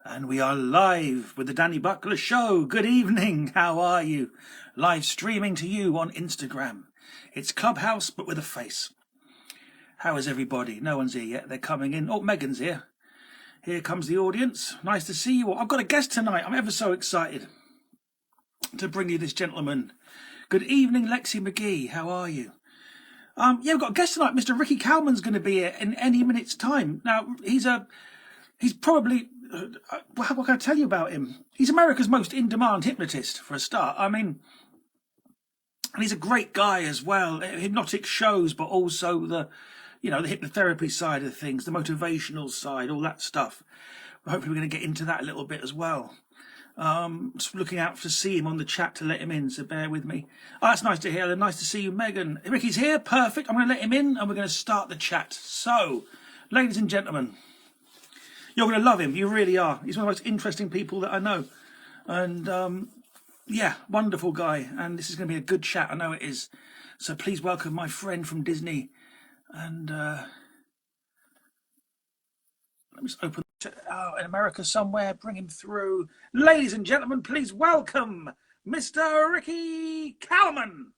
And we are live with the Danny Buckler Show. Good evening. How are you? Live streaming to you on Instagram. It's Clubhouse, but with a face. How is everybody? No one's here yet. They're coming in. Oh, Megan's here. Here comes the audience. Nice to see you all. I've got a guest tonight. I'm ever so excited to bring you this gentleman. Good evening, Lexi McGee. How are you? We've got a guest tonight. Mr. Ricky Kalmon's going to be here in any minute's time. Now, he's probably... what can I tell you about him? He's America's most in-demand hypnotist, for a start. I mean, and he's a great guy as well. Hypnotic shows, but also the hypnotherapy side of things, the motivational side, all that stuff. Hopefully we're going to get into that a little bit as well. Just looking out to see him on the chat to let him in, so bear with me. Oh, that's nice to hear. Nice to see you, Megan. Ricky's here. Perfect. I'm going to let him in and we're going to start the chat. So, ladies and gentlemen, you're going to love him. You really are. He's one of the most interesting people that I know. And, wonderful guy. And this is going to be a good chat. I know it is. So please welcome my friend from Disney. And let me just open in America somewhere. Bring him through. Ladies and gentlemen, please welcome Mr. Ricky Kalmon.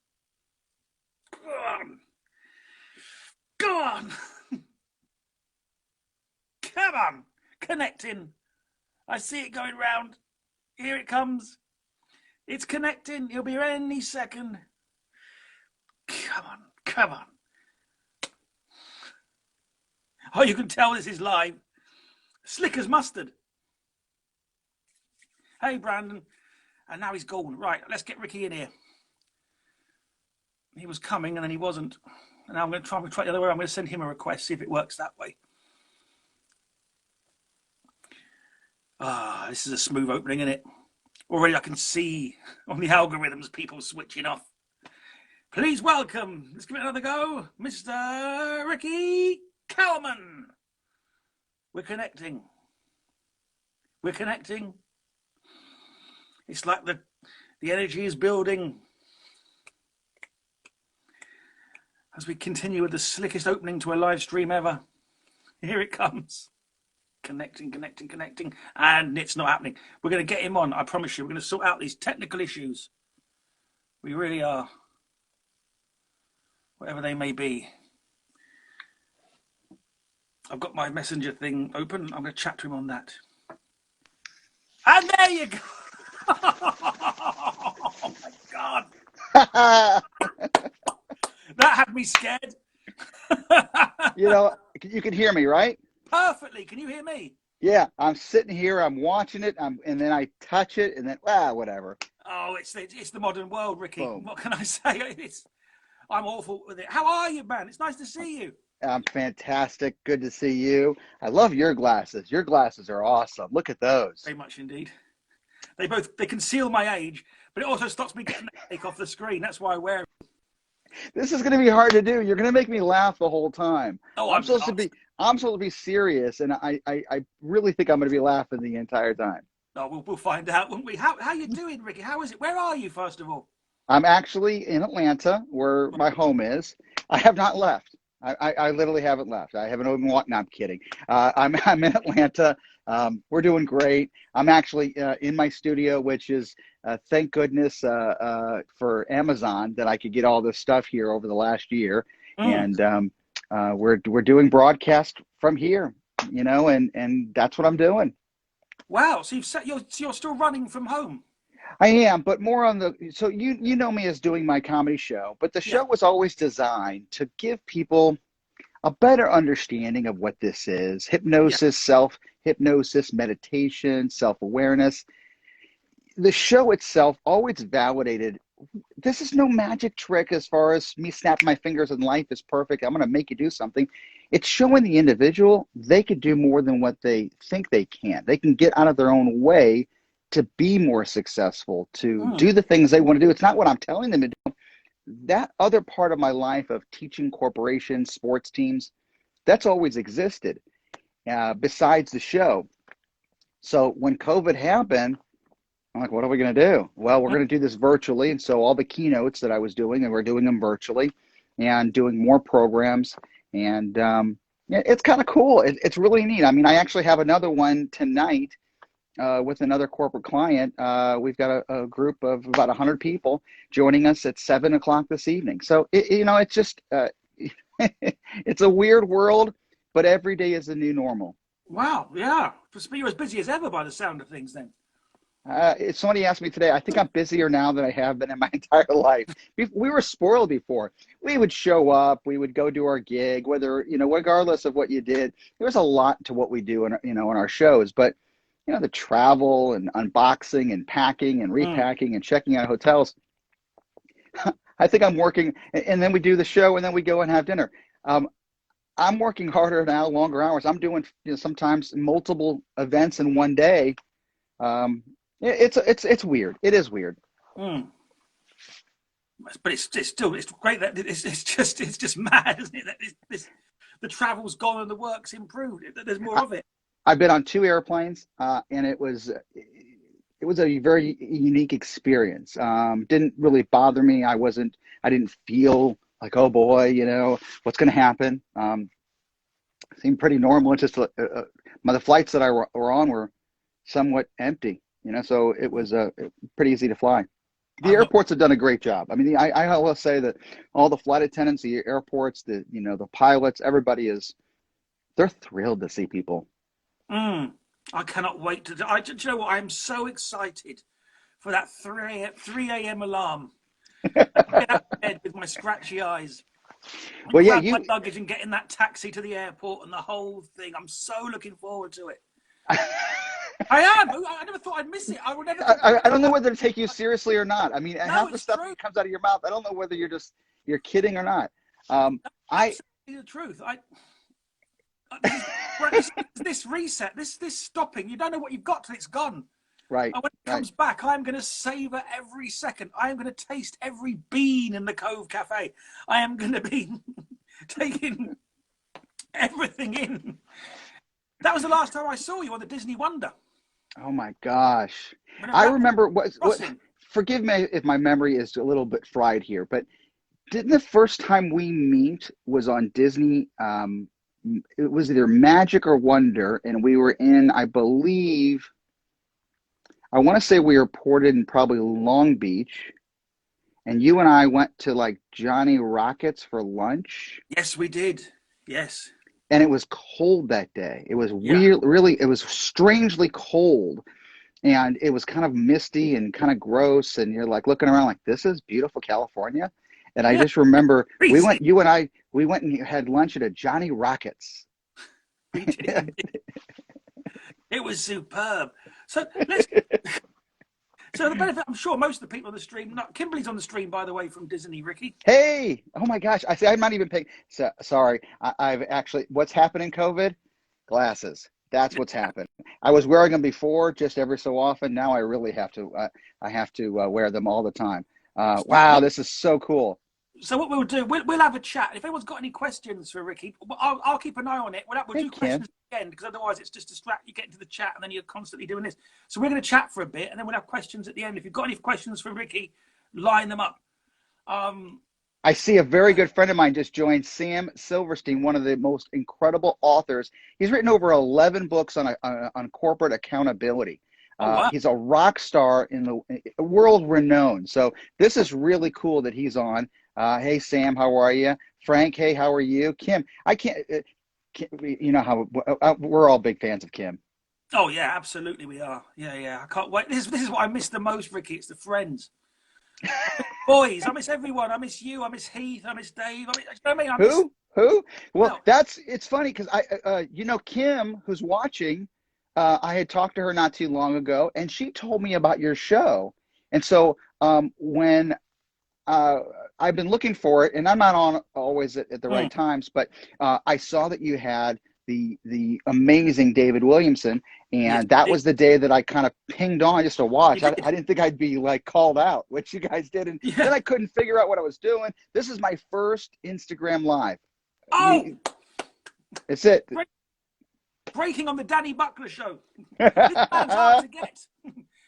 Go on. Go on. Come on. Connecting. I see it going round. Here it comes. It's connecting. He'll be here any second. Come on. Come on. Oh, you can tell this is live. Slick as mustard. Hey, Brandon. And now he's gone. Right, let's get Ricky in here. He was coming and then he wasn't. And now I'm going to try the other way. I'm going to send him a request, see if it works that way. This is a smooth opening, isn't it? Already I can see on the algorithms people switching off. Please welcome, let's give it another go, Mr. Ricky Kalmon. We're connecting. We're connecting. It's like the energy is building as we continue with the slickest opening to a live stream ever. Here it comes. Connecting, and it's not happening. We're going to get him on, I promise you. We're going to sort out these technical issues. We really are. Whatever they may be. I've got my messenger thing open. I'm going to chat to him on that. And there you go. Oh my God. That had me scared. You can hear me, right? Perfectly. Can you hear me? Yeah, I'm sitting here, I'm watching it, and then I touch it, and then, whatever. Oh, it's the modern world, Ricky. Boom. What can I say? I'm awful with it. How are you, man? It's nice to see you. I'm fantastic. Good to see you. I love your glasses. Your glasses are awesome. Look at those. Very much indeed. They conceal my age, but it also stops me getting the headache off the screen. That's why I wear them. This is going to be hard to do. You're going to make me laugh the whole time. Oh, I'm supposed to be serious, and I really think I'm going to be laughing the entire time. Oh, we'll find out, won't we? How you doing, Ricky? How is it? Where are you, first of all? I'm actually in Atlanta, where my home is. I have not left. I literally haven't left. I haven't even walked. No, I'm kidding. I'm in Atlanta. We're doing great. I'm actually in my studio, which is thank goodness for Amazon that I could get all this stuff here over the last year, and we're doing broadcast from here, and that's what I'm doing. Wow! So you're still running from home. I am, but more on so you know me as doing my comedy show, but the show was always designed to give people a better understanding of what this is: hypnosis, self-hypnosis, meditation, self-awareness. The show itself always validated this is no magic trick as far as me snapping my fingers and life is perfect. I'm going to make you do something. It's showing the individual they could do more than what they think they can. They can get out of their own way to be more successful, to do the things they want to do. It's not what I'm telling them to do. That other part of my life of teaching corporations, sports teams, that's always existed besides the show. So when COVID happened, I'm like, what are we going to do? Well, we're going to do this virtually. And so all the keynotes that I was doing, and we're doing them virtually and doing more programs. And it's kind of cool. It's really neat. I mean, I actually have another one tonight with another corporate client. We've got a group of about 100 people joining us at 7 o'clock this evening. So, it's just, it's a weird world, but every day is a new normal. Wow, yeah. You're as busy as ever by the sound of things then. Somebody asked me today, I think I'm busier now than I have been in my entire life. We were spoiled before. We would show up, we would go do our gig, whether, regardless of what you did, there was a lot to what we do in our shows. But, the travel and unboxing and packing and repacking and checking out hotels, I think I'm working, and then we do the show and then we go and have dinner. I'm working harder now, longer hours. I'm doing sometimes multiple events in one day. It's weird. It is weird. But it's great that it's just mad, isn't it? That the travel's gone and the work's improved. There's more of it. I've been on 2 airplanes, and it was a very unique experience. Didn't really bother me. I didn't feel like, oh boy, what's going to happen. Seemed pretty normal. It's just the flights that I were on were somewhat empty, so it was pretty easy to fly. The airports have done a great job. I mean, I will say that all the flight attendants, the airports, the pilots, they're thrilled to see people. I cannot wait do you know what? I'm so excited for that 3 a.m. alarm. Get out of bed with my scratchy eyes. Well, yeah, my luggage and get in that taxi to the airport and the whole thing. I'm so looking forward to it. I am. I never thought I'd miss it. I would never. I don't know whether to take you seriously or not. I mean, half the stuff that comes out of your mouth, I don't know whether you're kidding or not. That's the truth. This reset, this stopping, you don't know what you've got till it's gone. Right. And when it comes back, I'm going to savor every second. I am going to taste every bean in the Cove Cafe. I am going to be taking everything in. That was the last time I saw you on the Disney Wonder. Oh my gosh. I remember forgive me if my memory is a little bit fried here, but didn't the first time we meet was on Disney, it was either Magic or Wonder, and we were in, I believe, I want to say we were ported in probably Long Beach, and you and I went to like Johnny Rockets for lunch. Yes, we did. Yes. And it was cold that day. It was weird, really, it was strangely cold. And it was kind of misty and kind of gross. And you're like looking around like, this is beautiful California. And I just remember you and I went and had lunch at a Johnny Rockets. We did. It was superb. So the benefit, I'm sure most of the people on the stream, Kimberly's on the stream, by the way, from Disney, Ricky. Hey, oh my gosh. I'm not even paying. Sorry. I've actually, what's happening, COVID? Glasses. That's what's happened. I was wearing them before, just every so often. Now I really have to, wear them all the time. Wow, this is so cool. So what we'll do, we'll have a chat. If anyone's got any questions for Ricky, I'll keep an eye on it. We'll do questions at the end, because otherwise it's just distract. You get into the chat and then you're constantly doing this. So we're going to chat for a bit and then we'll have questions at the end. If you've got any questions for Ricky, line them up. I see a very good friend of mine just joined, Sam Silverstein, one of the most incredible authors. He's written over 11 books on corporate accountability. Wow. He's a rock star in the world renowned. So this is really cool that he's on. Hey, Sam, how are you? Frank, hey, how are you? Kim, you know how we're all big fans of Kim. Oh, yeah, absolutely we are. Yeah. I can't wait. This is what I miss the most, Ricky. It's the friends. Boys, I miss everyone. I miss you. I miss Heath. I miss Dave. Who? Well, it's funny because Kim, who's watching, I had talked to her not too long ago, and she told me about your show. And so when I've been looking for it, and I'm not on always at the right times, but I saw that you had the amazing David Williamson, and that was the day that I kind of pinged on just to watch. I didn't think I'd be like called out, which you guys did, and then I couldn't figure out what I was doing. This is my first Instagram Live. Oh, it's it. Breaking on the Danny Buckler show. This man's hard to get.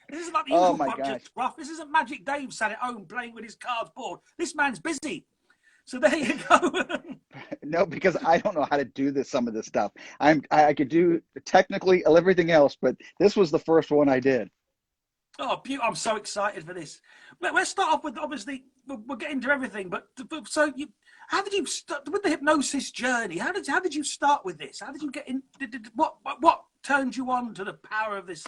This isn't like the usual bunch of stuff. This isn't Magic Dave sat at home playing with his cards board. This man's busy. So there you go. No, because I don't know how to do some of this stuff. I could do technically everything else, but this was the first one I did. Oh, I'm so excited for this. Let's start off with, obviously, we'll get into everything, but so how did you start with the hypnosis journey? How did you start with this? How did you get in? What turned you on to the power of this?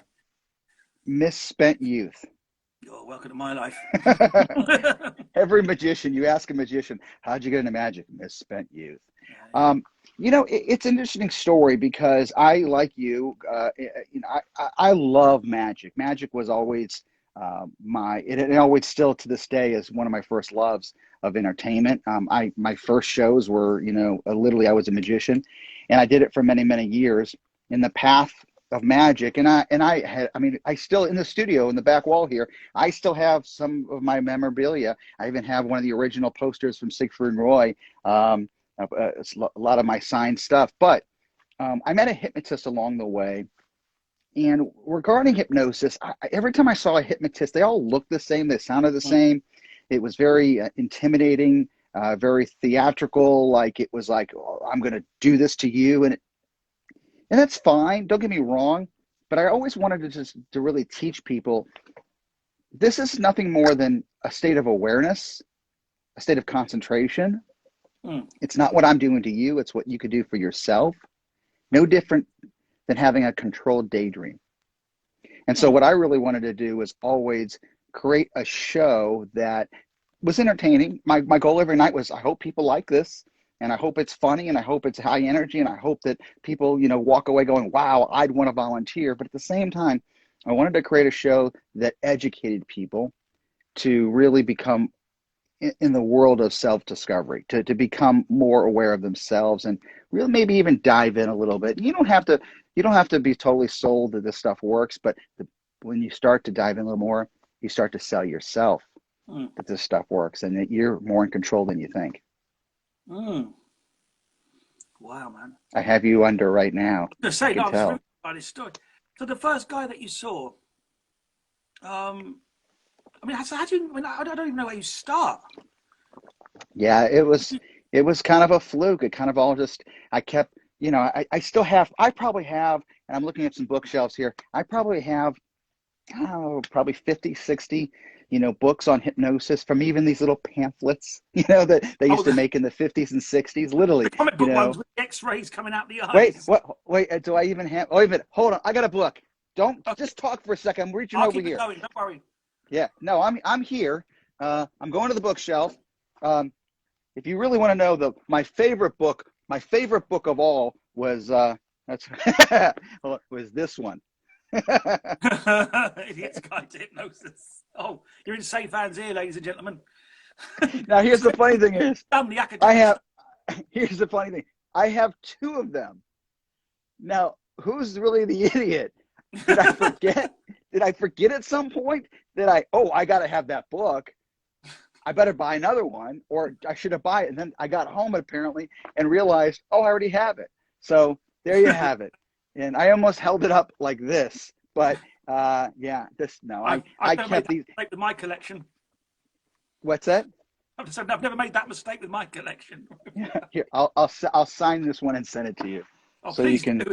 Misspent youth. You're welcome to my life. Every magician, you ask a magician, how'd you get into magic? Misspent youth. It's an interesting story because I, like you, I love magic. Magic was always it always still to this day is one of my first loves of entertainment. My first shows were, literally I was a magician, and I did it for many, many years in the path of magic. And I still, in the studio in the back wall here, I still have some of my memorabilia. I even have one of the original posters from Siegfried and Roy. A lot of my signed stuff, but I met a hypnotist along the way. And regarding hypnosis, every time I saw a hypnotist, they all looked the same. They sounded the same. It was very intimidating, very theatrical. Like it was like, oh, I'm going to do this to you. And that's fine. Don't get me wrong. But I always wanted to really teach people, this is nothing more than a state of awareness, a state of concentration. It's not what I'm doing to you. It's what you could do for yourself. No different than having a controlled daydream. And so what I really wanted to do was always create a show that was entertaining. My goal every night was, I hope people like this, and I hope it's funny, and I hope it's high energy, and I hope that people, walk away going, wow, I'd want to volunteer. But at the same time, I wanted to create a show that educated people to really become in the world of self-discovery, to become more aware of themselves, and really maybe even dive in a little bit. You don't have to be totally sold that this stuff works, but when you start to dive in a little more, you start to sell yourself that this stuff works, and that you're more in control than you think. Wow, man! I have you under right now. To say, no, I was really about this story. So the first guy that you saw, so how do you? I don't even know where you start. Yeah, it was kind of a fluke. It kind of all just, I kept, I still have, I probably have, and I'm looking at some bookshelves here. I probably have, probably 50, 60, books on hypnosis, from even these little pamphlets, that they used to make in the 50s and 60s, literally. The comic book ones with X-rays coming out the eyes. Wait, do I even have, wait a minute, hold on. I got a book. Don't just talk for a second. I'm reaching over here. I'll keep it going, don't worry. Yeah, no, I'm here. I'm going to the bookshelf. If you really want to know my favorite book of all was was this one. Idiot's Guide to Hypnosis. Oh, you're in safe hands here, ladies and gentlemen. Now, here's the funny thing is, here's the funny thing. I have two of them. Now, who's really the idiot? Did I forget? Did I forget at some point that I got to have that book? I better buy another one, or I should have bought it. And then I got home apparently and realized, I already have it. So there you have it. And I almost held it up like this, but I kept these. Mistake with my collection. What's that? I've never made that mistake with my collection. Here, I'll sign this one and send it to you, so you can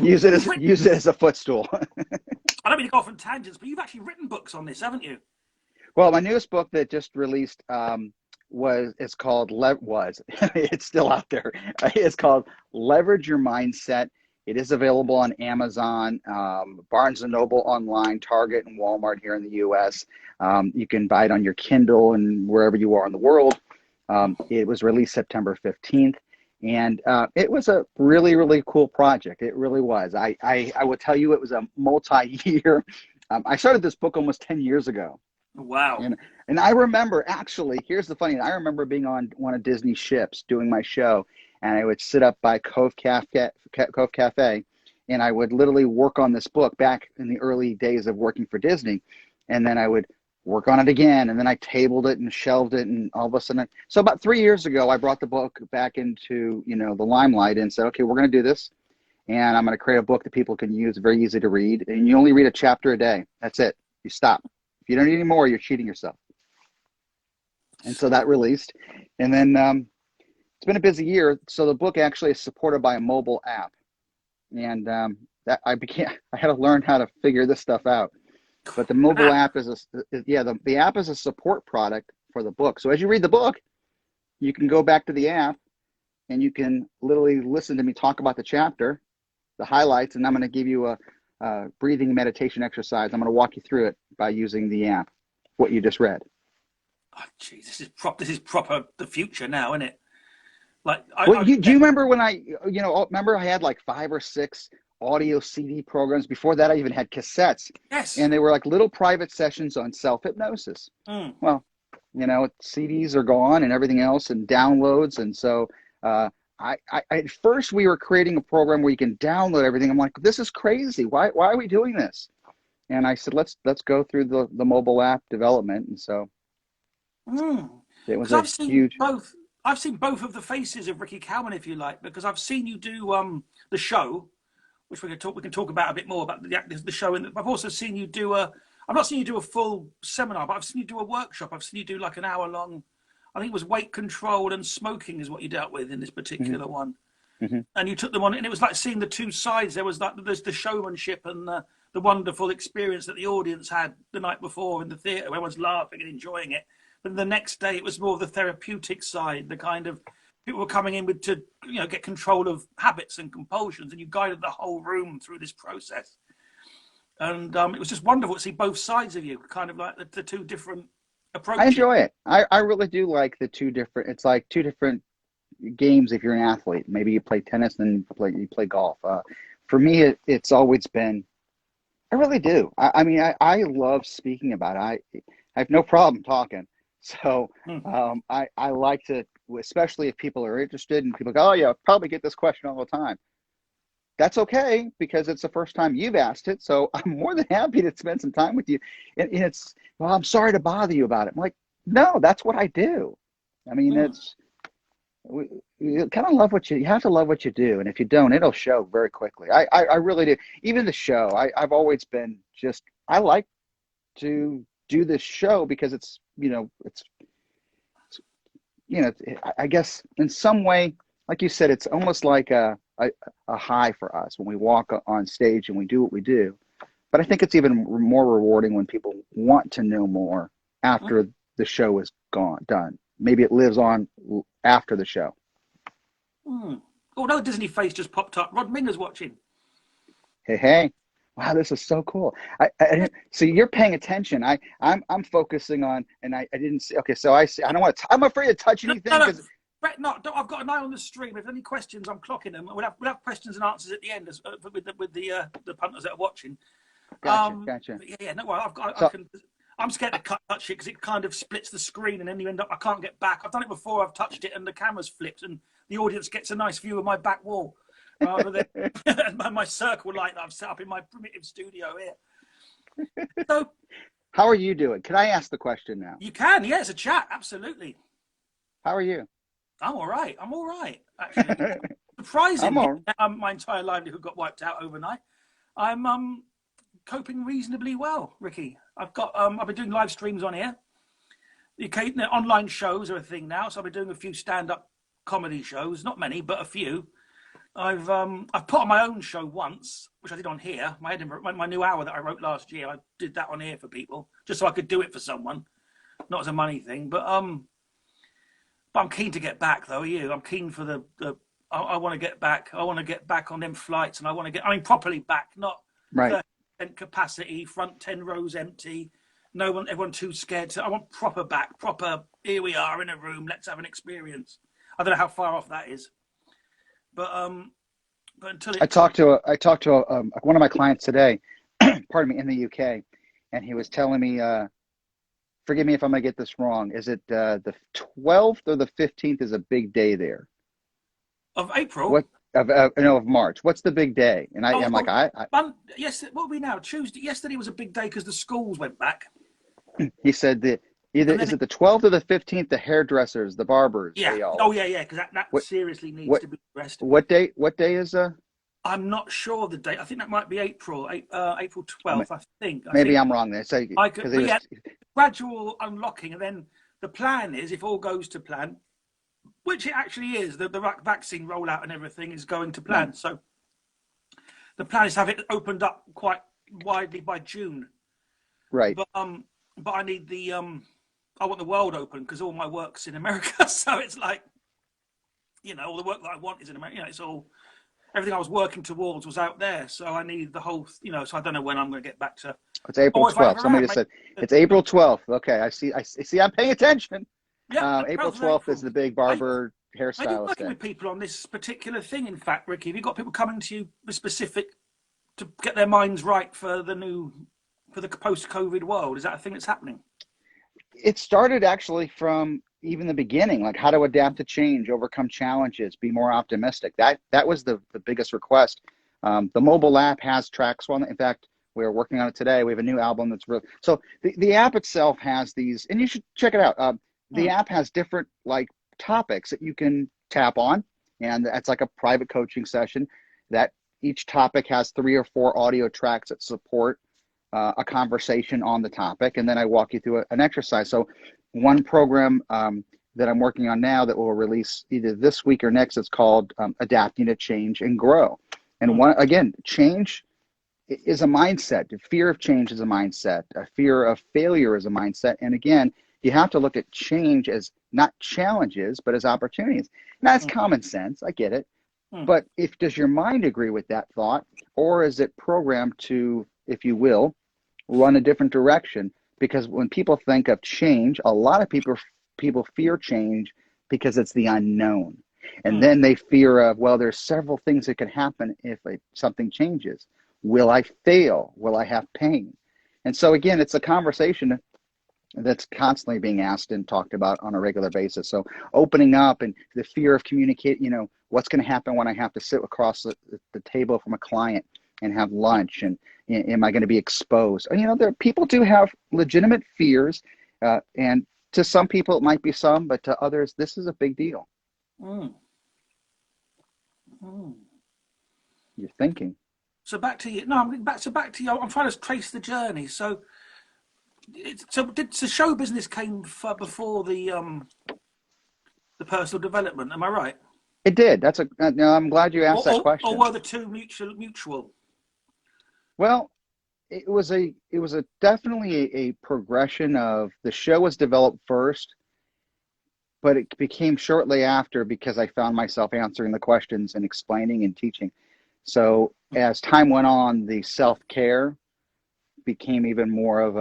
use it as a footstool. I don't mean to go off on tangents, but you've actually written books on this, haven't you? Well, my newest book that just released it's called it's still out there. It's called Leverage Your Mindset. It is available on Amazon, Barnes & Noble online, Target, and Walmart here in the U.S. You can buy it on your Kindle and wherever you are in the world. It was released September 15th, and it was a really, really cool project. It really was. I will tell you, it was a multi-year. I started this book almost 10 years ago. Wow. And I remember, actually, here's the funny thing. I remember being on one of Disney's ships doing my show, and I would sit up by Cove Cafe, and I would literally work on this book back in the early days of working for Disney. And then I would work on it again, and then I tabled it and shelved it, and all of a sudden, so about 3 years ago, I brought the book back into, the limelight and said, okay, we're going to do this, and I'm going to create a book that people can use, very easy to read, and you only read a chapter a day. That's it. You stop. If you don't need any more, you're cheating yourself. And so that released, and then it's been a busy year. So the book actually is supported by a mobile app, and that I had to learn how to figure this stuff out. But the mobile app is the app is a support product for the book. So as you read the book, you can go back to the app and you can literally listen to me talk about the chapter, the highlights, and I'm going to give you a breathing meditation exercise. I'm going to walk you through it by using the app, what you just read. Oh, geez, this is proper the future now, isn't it? Like, Do you remember when remember I had like 5 or 6 audio CD programs? Before that, I even had cassettes. Yes. And they were like little private sessions on self-hypnosis. Well, CDs are gone and everything else, and downloads. And so at first we were creating a program where you can download everything. I'm like, this is crazy. Why are we doing this? And I said, let's go through the mobile app development. And so it was huge. I've seen both of the faces of Ricky Kalmon, if you like, because I've seen you do the show, which we can talk about a bit more about the show. And I've also seen you do I've not seen you do a full seminar, but I've seen you do a workshop. I've seen you do like an hour-long, I think it was weight control and smoking is what you dealt with in this particular one. And you took them on, and it was like seeing the two sides. There was like there's the showmanship and the wonderful experience that the audience had the night before in the theatre. Everyone's laughing and enjoying it. But the next day, it was more of the therapeutic side, the kind of people were coming in to get control of habits and compulsions, and you guided the whole room through this process. And it was just wonderful to see both sides of you, kind of like the two different approaches. I enjoy it. I really do like the two different. It's like two different games if you're an athlete. Maybe you play tennis, then you play golf. For me, it's always been. I really do. I love speaking about it. I have no problem talking. So I like to, especially if people are interested and people go, oh yeah, probably get this question all the time. That's okay, because it's the first time you've asked it. So I'm more than happy to spend some time with you. And it's, well, I'm sorry to bother you about it. I'm like, no, that's what I do. I mean, you kind of love you have to love what you do. And if you don't, it'll show very quickly. I really do. Even the show, I've always been I like to do this show because it's, I guess in some way, like you said, it's almost like a high for us when we walk on stage and we do what we do. But I think it's even more rewarding when people want to know more after the show is done. Maybe it lives on after the show. Oh, no, Disney face just popped up. Rod Minger's watching. Hey. Wow, this is so cool. So you're paying attention. I'm focusing on, and I didn't see. Okay, so I see. I don't want to. I'm afraid to touch anything. No, I've got an eye on the stream. If there's any questions, I'm clocking them. We'll have questions and answers at the end with the punters that are watching. Gotcha. Yeah, no, well, I'm scared to touch it because it kind of splits the screen, and then you end up. I can't get back. I've done it before. I've touched it, and the camera's flipped, and the audience gets a nice view of my back wall. Rather than my circle light that I've set up in my primitive studio here. So, how are you doing? Can I ask the question now? You can, yeah, it's a chat, absolutely. How are you? I'm all right, actually. Surprisingly, my entire livelihood got wiped out overnight. I'm coping reasonably well, Ricky. I've been doing live streams on here. The online shows are a thing now, so I've been doing a few stand-up comedy shows, not many, but a few. I've put on my own show once, which I did on here. My new hour that I wrote last year, I did that on here for people, just so I could do it for someone, not as a money thing. But I'm keen to get back, though. Are you? I'm keen for I want to get back. I want to get back on them flights, and I want to get. Properly back, not 30% capacity, front 10 rows empty. Everyone too scared to. I want proper back. Proper. Here we are in a room. Let's have an experience. I don't know how far off that is. But until I talked to one of my clients today, pardon me, in the UK, and he was telling me, forgive me if I'm gonna get this wrong. Is it the 12th or the 15th is a big day there? Of April? Of March. What's the big day? And I'm like, yes. What are we now? Tuesday. Yesterday was a big day because the schools went back. He said that. Is it the 12th or the 15th? The hairdressers, the barbers. Yeah. Yeah. Because that seriously needs to be addressed. What day is? I'm not sure the date. I think that might be April 12th. I think. I'm wrong there. So gradual unlocking, and then the plan is, if all goes to plan, which it actually is. The vaccine rollout and everything is going to Right. plan. So the plan is to have it opened up quite widely by June. Right. But I need the I want the world open because all my work's in America. So it's like, all the work that I want is in America. It's all everything I was working towards was out there. So I need the whole, so I don't know when I'm going to get back to. It's April Or if I 12th. ever Somebody am, just said it's April 12th. Okay, I see. I'm paying attention. yeah, April 12th of 12th is April. the big Are you, barber are you hairstylist working day. with people on this particular thing? In fact, Ricky, have you got people coming to you with specific to get their minds right for the post-COVID world? Is that a thing that's happening? It started actually from even the beginning, like how to adapt to change, overcome challenges, be more optimistic. That was the biggest request. The mobile app has tracks. Well, in fact, we're working on it today. We have a new album that's really so. The app itself has these, and you should check it out. The app has different like topics that you can tap on, and that's like a private coaching session. That each topic has 3 or 4 audio tracks that support a conversation on the topic, and then I walk you through an exercise. So one program that I'm working on now that will release either this week or next, it's called Adapting to Change and Grow. And again, change is a mindset. The fear of change is a mindset. A fear of failure is a mindset. And again, you have to look at change as not challenges, but as opportunities. Now, it's common sense. I get it. But does your mind agree with that thought, or is it programmed to, if you will, run a different direction? Because when people think of change, a lot of people fear change because it's the unknown. And then they fear of, well, there's several things that could happen if something changes. Will I fail? Will I have pain? And so again, it's a conversation that's constantly being asked and talked about on a regular basis. So opening up and the fear of communicating, what's going to happen when I have to sit across the table from a client and have lunch, and am I going to be exposed? People do have legitimate fears, and to some people it might be some, but to others, this is a big deal. You're thinking. So back to you. No, I'm back to you. I'm trying to trace the journey. So did the show business came before the personal development? Am I right? It did. I'm glad you asked that question. Or were the two mutual? Well, it was definitely a progression of the show was developed first, but it became shortly after because I found myself answering the questions and explaining and teaching. So as time went on, the self-care became even more of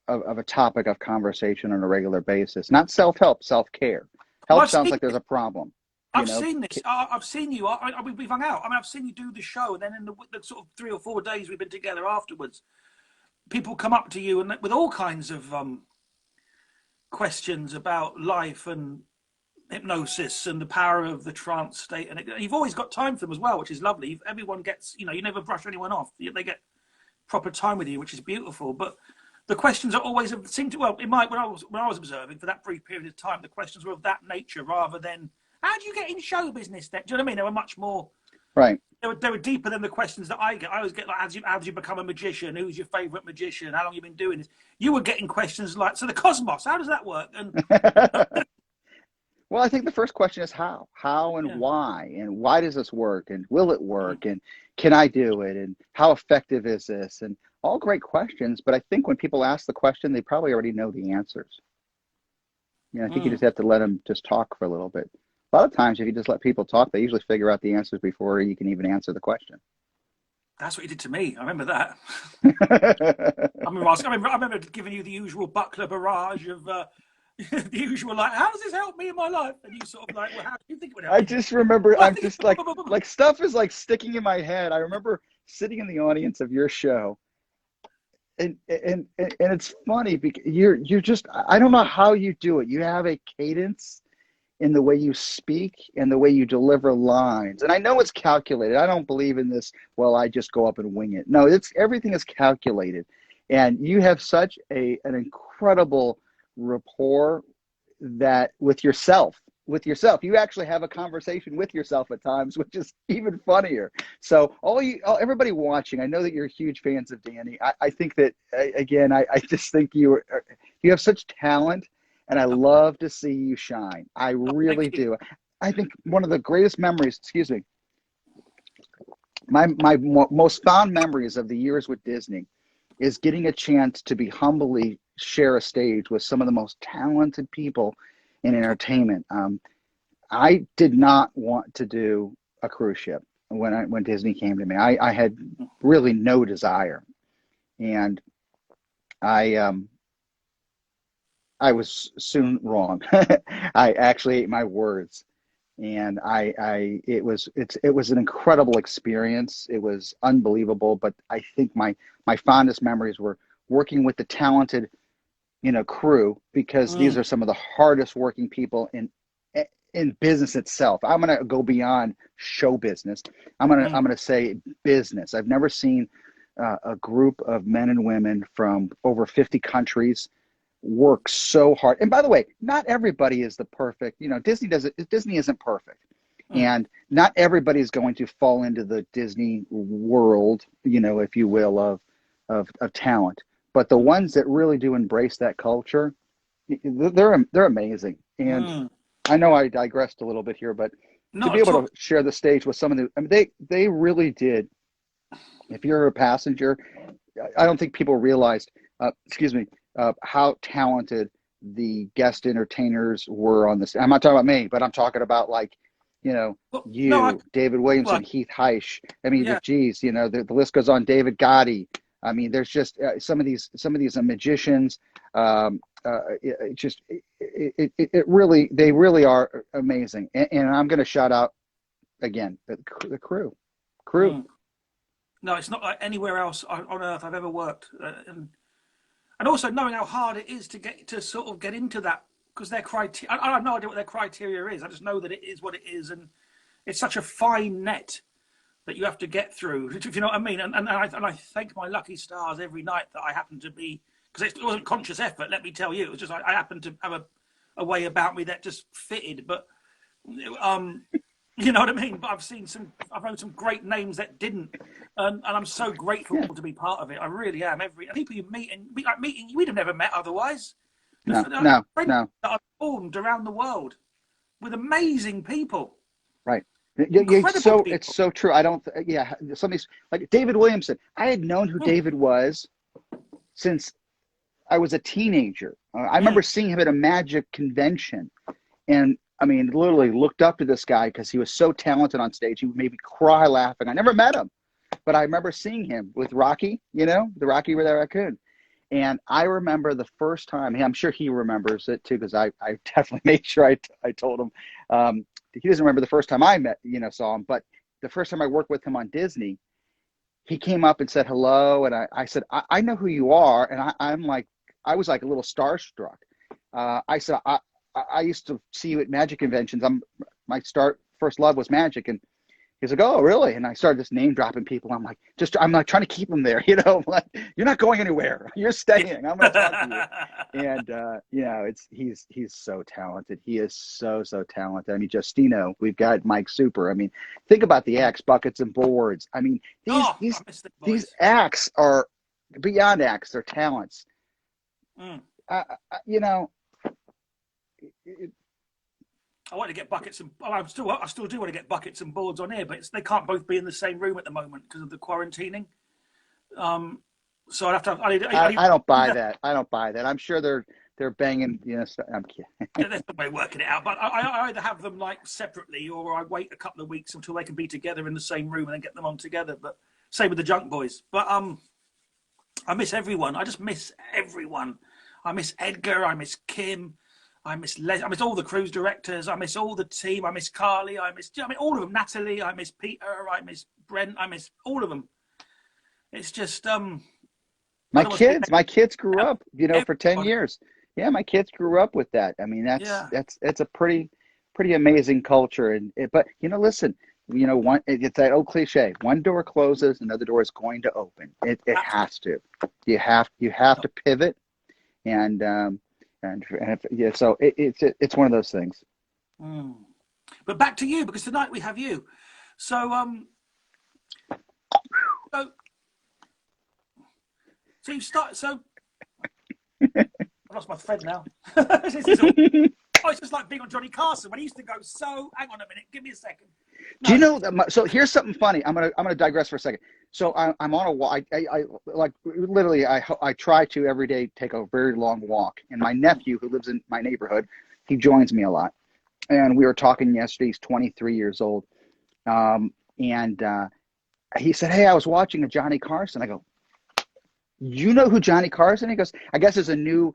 a topic of conversation on a regular basis. Not self-help, self-care. Help sounds like there's a problem. I've seen this. I've seen you. We've hung out. I mean, I've seen you do the show, and then in the sort of 3 or 4 days we've been together afterwards, people come up to you and with all kinds of questions about life and hypnosis and the power of the trance state. And you've always got time for them as well, which is lovely. Everyone gets, you never brush anyone off. They get proper time with you, which is beautiful. But the questions are always seem to, when I was observing for that brief period of time, the questions were of that nature rather than, how do you get in show business then? Do you know what I mean? They were much more right. They were deeper than the questions that I get. I always get like, how did you become a magician? Who's your favourite magician? How long have you been doing this? You were getting questions like, so the cosmos, how does that work? And well, I think the first question is how and why, and why does this work, and will it work, and can I do it, and how effective is this, and all great questions. But I think when people ask the question, they probably already know the answers. I think you just have to let them just talk for a little bit. A lot of times, if you just let people talk, they usually figure out the answers before you can even answer the question. That's what you did to me. I remember that. I remember giving you the usual buckler barrage of the usual, like, how does this help me in my life? And you sort of like, well, how do you think it would help? I just remember, I'm just like stuff is like sticking in my head. I remember sitting in the audience of your show, and it's funny because you're just, I don't know how you do it. You have a cadence in the way you speak and the way you deliver lines. And I know it's calculated. I don't believe in this, well, I just go up and wing it. No, everything is calculated. And you have such an incredible rapport that with yourself, you actually have a conversation with yourself at times, which is even funnier. So everybody watching, I know that you're huge fans of Danny. I think that, again, I just think you have such talent. and I love to see you shine. I really do. I think one of the greatest memories, excuse me, my most fond memories of the years with Disney is getting a chance to be humbly share a stage with some of the most talented people in entertainment. I did not want to do a cruise ship when Disney came to me. I had really no desire, and I was soon wrong. I actually ate my words, and it was an incredible experience. It was unbelievable. But I think my fondest memories were working with the talented, crew, because these are some of the hardest working people in business itself. I'm going to go beyond show business. I'm going to say business. I've never seen a group of men and women from over 50 countries work so hard. And by the way, not everybody is the perfect, Disney isn't perfect. And not everybody is going to fall into the Disney world, if you will, of talent. But the ones that really do embrace that culture, they're amazing. And I know I digressed a little bit here, but to be able to share the stage with some of they really did. If you're a passenger, I don't think people realized, how talented the guest entertainers were on this. I'm not talking about me, but I'm talking about David Williamson, Heath Heish. I mean, geez, the list goes on. David Gotti. I mean, there's just some of these magicians. They really are amazing. And I'm going to shout out again the crew. No, it's not like anywhere else on earth I've ever worked, and also knowing how hard it is to get into that, because their criteria. I have no idea what their criteria is. I just know that it is what it is, and it's such a fine net that you have to get through, if you know what I mean. And I thank my lucky stars every night that I happen to be, because it wasn't conscious effort, let me tell you. It was just I happened to have a way about me that just fitted. But you know what I mean. But I've known some great names that didn't, and I'm so grateful to be part of it. I really am. People you meet and meeting we'd have never met otherwise. No. That I've formed around the world with amazing people. Right. It's so true. I don't. Some of these, like David Williamson. I had known who David was since I was a teenager. I remember seeing him at a magic convention, and I mean, literally looked up to this guy because he was so talented on stage. He would make me cry laughing. I never met him, but I remember seeing him with Rocky. The Rocky with the raccoon. And I remember the first time. I'm sure he remembers it too, because I definitely made sure I told him. He doesn't remember the first time I saw him, but the first time I worked with him on Disney, he came up and said hello, and I said, I know who you are, and I was like a little starstruck. I said, I used to see you at magic conventions. My first love was magic, and he's like, oh, really? And I started just name dropping people. I'm like trying to keep them there, I'm like, you're not going anywhere. You're staying. I'm going to talk to you. And he's so talented. He is so talented. I mean, Justino, we've got Mike Super. I mean, think about the acts, buckets and boards. I mean, these acts are beyond acts. They're talents. I want to get buckets and I still do want to get buckets and boards on here, but they can't both be in the same room at the moment because of the quarantining. So I'd have to. I don't buy that. I don't buy that. I'm sure they're banging. I'm kidding. There's no way working it out, but I either have them like separately, or I wait a couple of weeks until they can be together in the same room and then get them on together. But same with the Junk Boys. But I miss everyone. I just miss everyone. I miss Edgar. I miss Kim. I miss all the cruise directors. I miss all the team. I miss Carly. I miss all of them. Natalie. I miss Peter. I miss Brent. I miss all of them. It's just my kids grew up, for 10 years. Yeah, my kids grew up with that. I mean, that's a pretty amazing culture. But listen, it's that old cliche: one door closes, another door is going to open. It has to. You have to pivot, and so it's one of those things. But back to you, because tonight we have you. So so you start. So I've lost my thread now. It's just like being on Johnny Carson when he used to go. So hang on a minute, give me a second. No. Do you know that? So here's something funny. I'm gonna digress for a second. So I'm on a walk. I like literally. I try to every day take a very long walk. And my nephew, who lives in my neighborhood, he joins me a lot. And we were talking yesterday. He's 23 years old. And he said, "Hey, I was watching a Johnny Carson." I go, "You know who Johnny Carson?" He goes, "I guess there's a new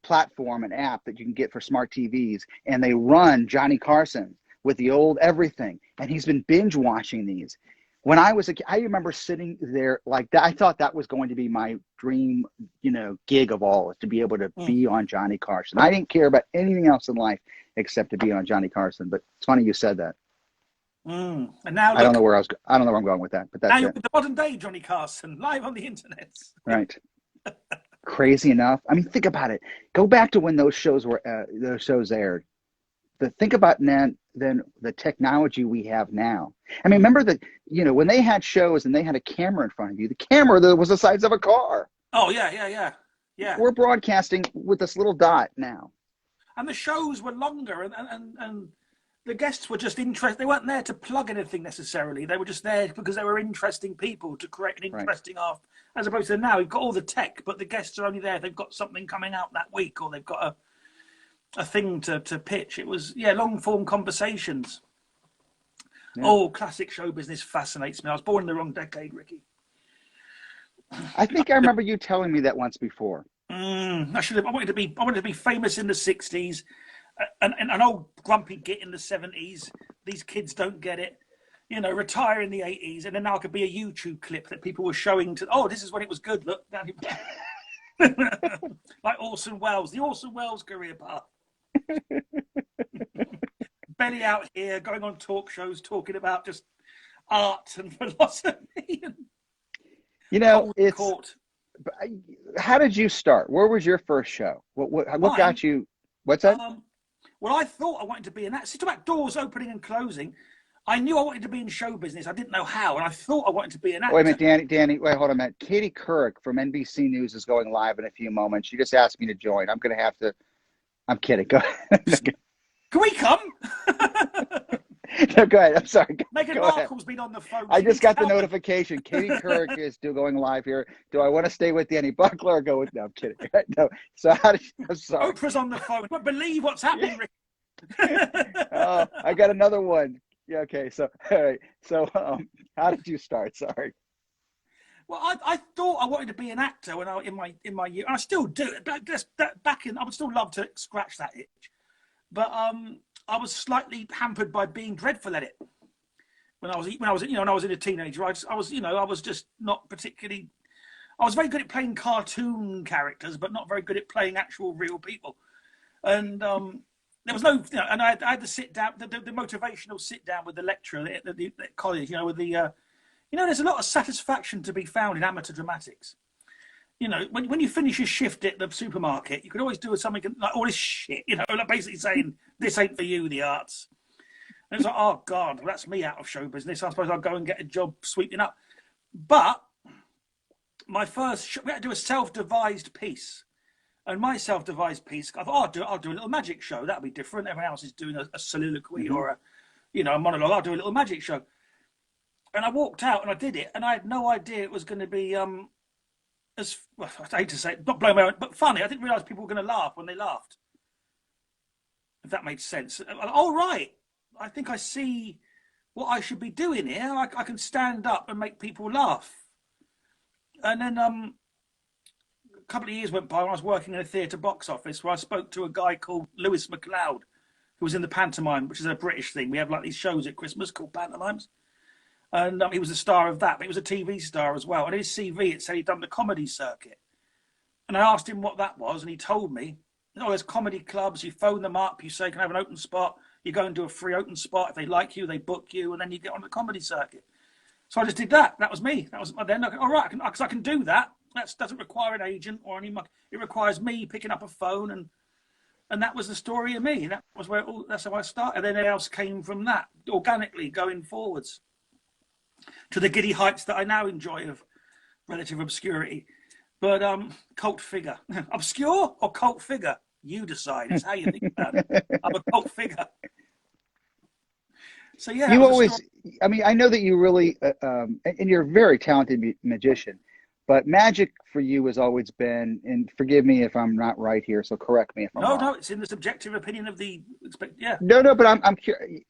platform, an app that you can get for smart TVs, and they run Johnny Carson with the old everything." And he's been binge watching these. When I was a kid, I remember sitting there like that. I thought that was going to be my dream, gig of all, is to be able to be on Johnny Carson. I didn't care about anything else in life except to be on Johnny Carson. But it's funny you said that. And now I don't know where I'm going with that, but that's now you're it. the modern day Johnny Carson, live on the internet. Right. Crazy enough. I mean, think about it. Go back to when those shows aired. Think about then the technology we have now. I mean, remember when they had shows and they had a camera in front of you, the camera that was the size of a car. Oh yeah. We're broadcasting with this little dot now. And the shows were longer, and the guests were just interested. They weren't there to plug anything necessarily. They were just there because they were interesting people to create an interesting art. As opposed to now, we've got all the tech, but the guests are only there if they've got something coming out that week, or they've got a thing to pitch. It was long form conversations. Yeah. Oh, classic show business fascinates me. I was born in the wrong decade, Ricky. I think I remember you telling me that once before. I wanted to be famous in the 60s. An old grumpy git in the 70s. These kids don't get it. Retire in the 80s, and then now I could be a YouTube clip that people were showing to. Oh, this is when it was good. Look, like Orson Welles, the Orson Welles career path. Belly out here, going on talk shows, talking about just art and philosophy. How did you start? Where was your first show? What got you? What's that? Well, I thought I wanted to be in that. See, about doors opening and closing. I knew I wanted to be in show business. I didn't know how, and I thought I wanted to be an actor. Wait a minute, Danny. Wait, hold on a minute. Katie Couric from NBC News is going live in a few moments. She just asked me to join. I'm going to have to. I'm kidding. Go ahead. Can we come? No, go ahead. I'm sorry. Meghan Markle's been on the phone. I just got the notification. Katie Couric is still going live here. Do I want to stay with Danny Buckler or go with? No, I'm kidding. No. So I'm sorry. Oprah's on the phone. I can't believe what's happening, Rick. I got another one. Yeah. Okay. So, all right. So, how did you start? Sorry. Well, I thought I wanted to be an actor when in my year, and I still do. I would still love to scratch that itch, but I was slightly hampered by being dreadful at it. When I was a teenager, I was just not particularly. I was very good at playing cartoon characters, but not very good at playing actual real people. And there was no, and I had to sit down, the motivational sit down with the lecturer at college, with the, there's a lot of satisfaction to be found in amateur dramatics. When you finish your shift at the supermarket, you could always do something like all this shit, like basically saying, this ain't for you, the arts. And it's like, oh God, that's me out of show business. I suppose I'll go and get a job sweeping up. But my first, we had to do a self-devised piece. And my self-devised piece, I thought, I'll do a little magic show. That'll be different. Everyone else is doing a soliloquy or a monologue. I'll do a little magic show. And I walked out and I did it, and I had no idea it was going to be as well, I hate to say it, not blowing my own, but funny. I didn't realise people were going to laugh when they laughed. If that made sense. Oh right, I think I see what I should be doing here. I can stand up and make people laugh. And then a couple of years went by when I was working in a theatre box office where I spoke to a guy called Lewis MacLeod, who was in the pantomime, which is a British thing. We have like these shows at Christmas called pantomimes. And he was the star of that, but he was a TV star as well. And his CV, it said he'd done the comedy circuit. And I asked him what that was, and he told me, there's comedy clubs, you phone them up, you say, can I have an open spot? You go and do a free open spot. If they like you, they book you, and then you get on the comedy circuit. So I just did that. That was me. That was then. All right, because I can do that. That doesn't require an agent or any. It requires me picking up a phone, and that was the story of me. That was that's how I started. And then everything else came from that organically going forwards to the giddy heights that I now enjoy of relative obscurity. But cult figure, obscure or cult figure, you decide. It's how you think about it. I'm a cult figure. So yeah, that You was a story. always, I mean, I know that you really, and you're a very talented magician, but magic for you has always been, and forgive me if I'm not right here, so correct me if I'm No, wrong. no, it's in the subjective opinion of the yeah, No, no, but I'm curious.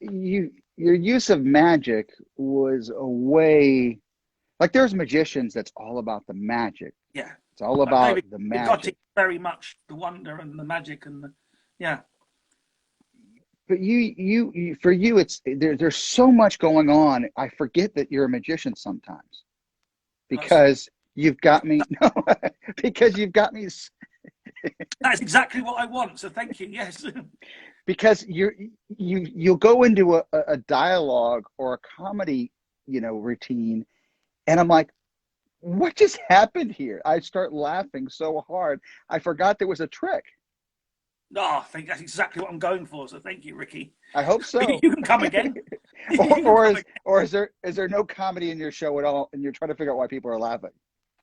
Your use of magic was a way, like there's magicians that's all about the magic. yeah. It's all about David the got magic. it very much the wonder and the magic and the yeah. But for you, it's there's so much going on. I forget that you're a magician sometimes That's because you've got me. No, because you've got me. that's exactly what I want. So thank you. Yes. Because you'll go into a dialogue or a comedy, routine, and I'm like, what just happened here? I start laughing so hard, I forgot there was a trick. Oh, I think that's exactly what I'm going for. So thank you, Ricky. I hope so. You can come again. You or, can or come is again. or is there no comedy in your show at all, and you're trying to figure out why people are laughing?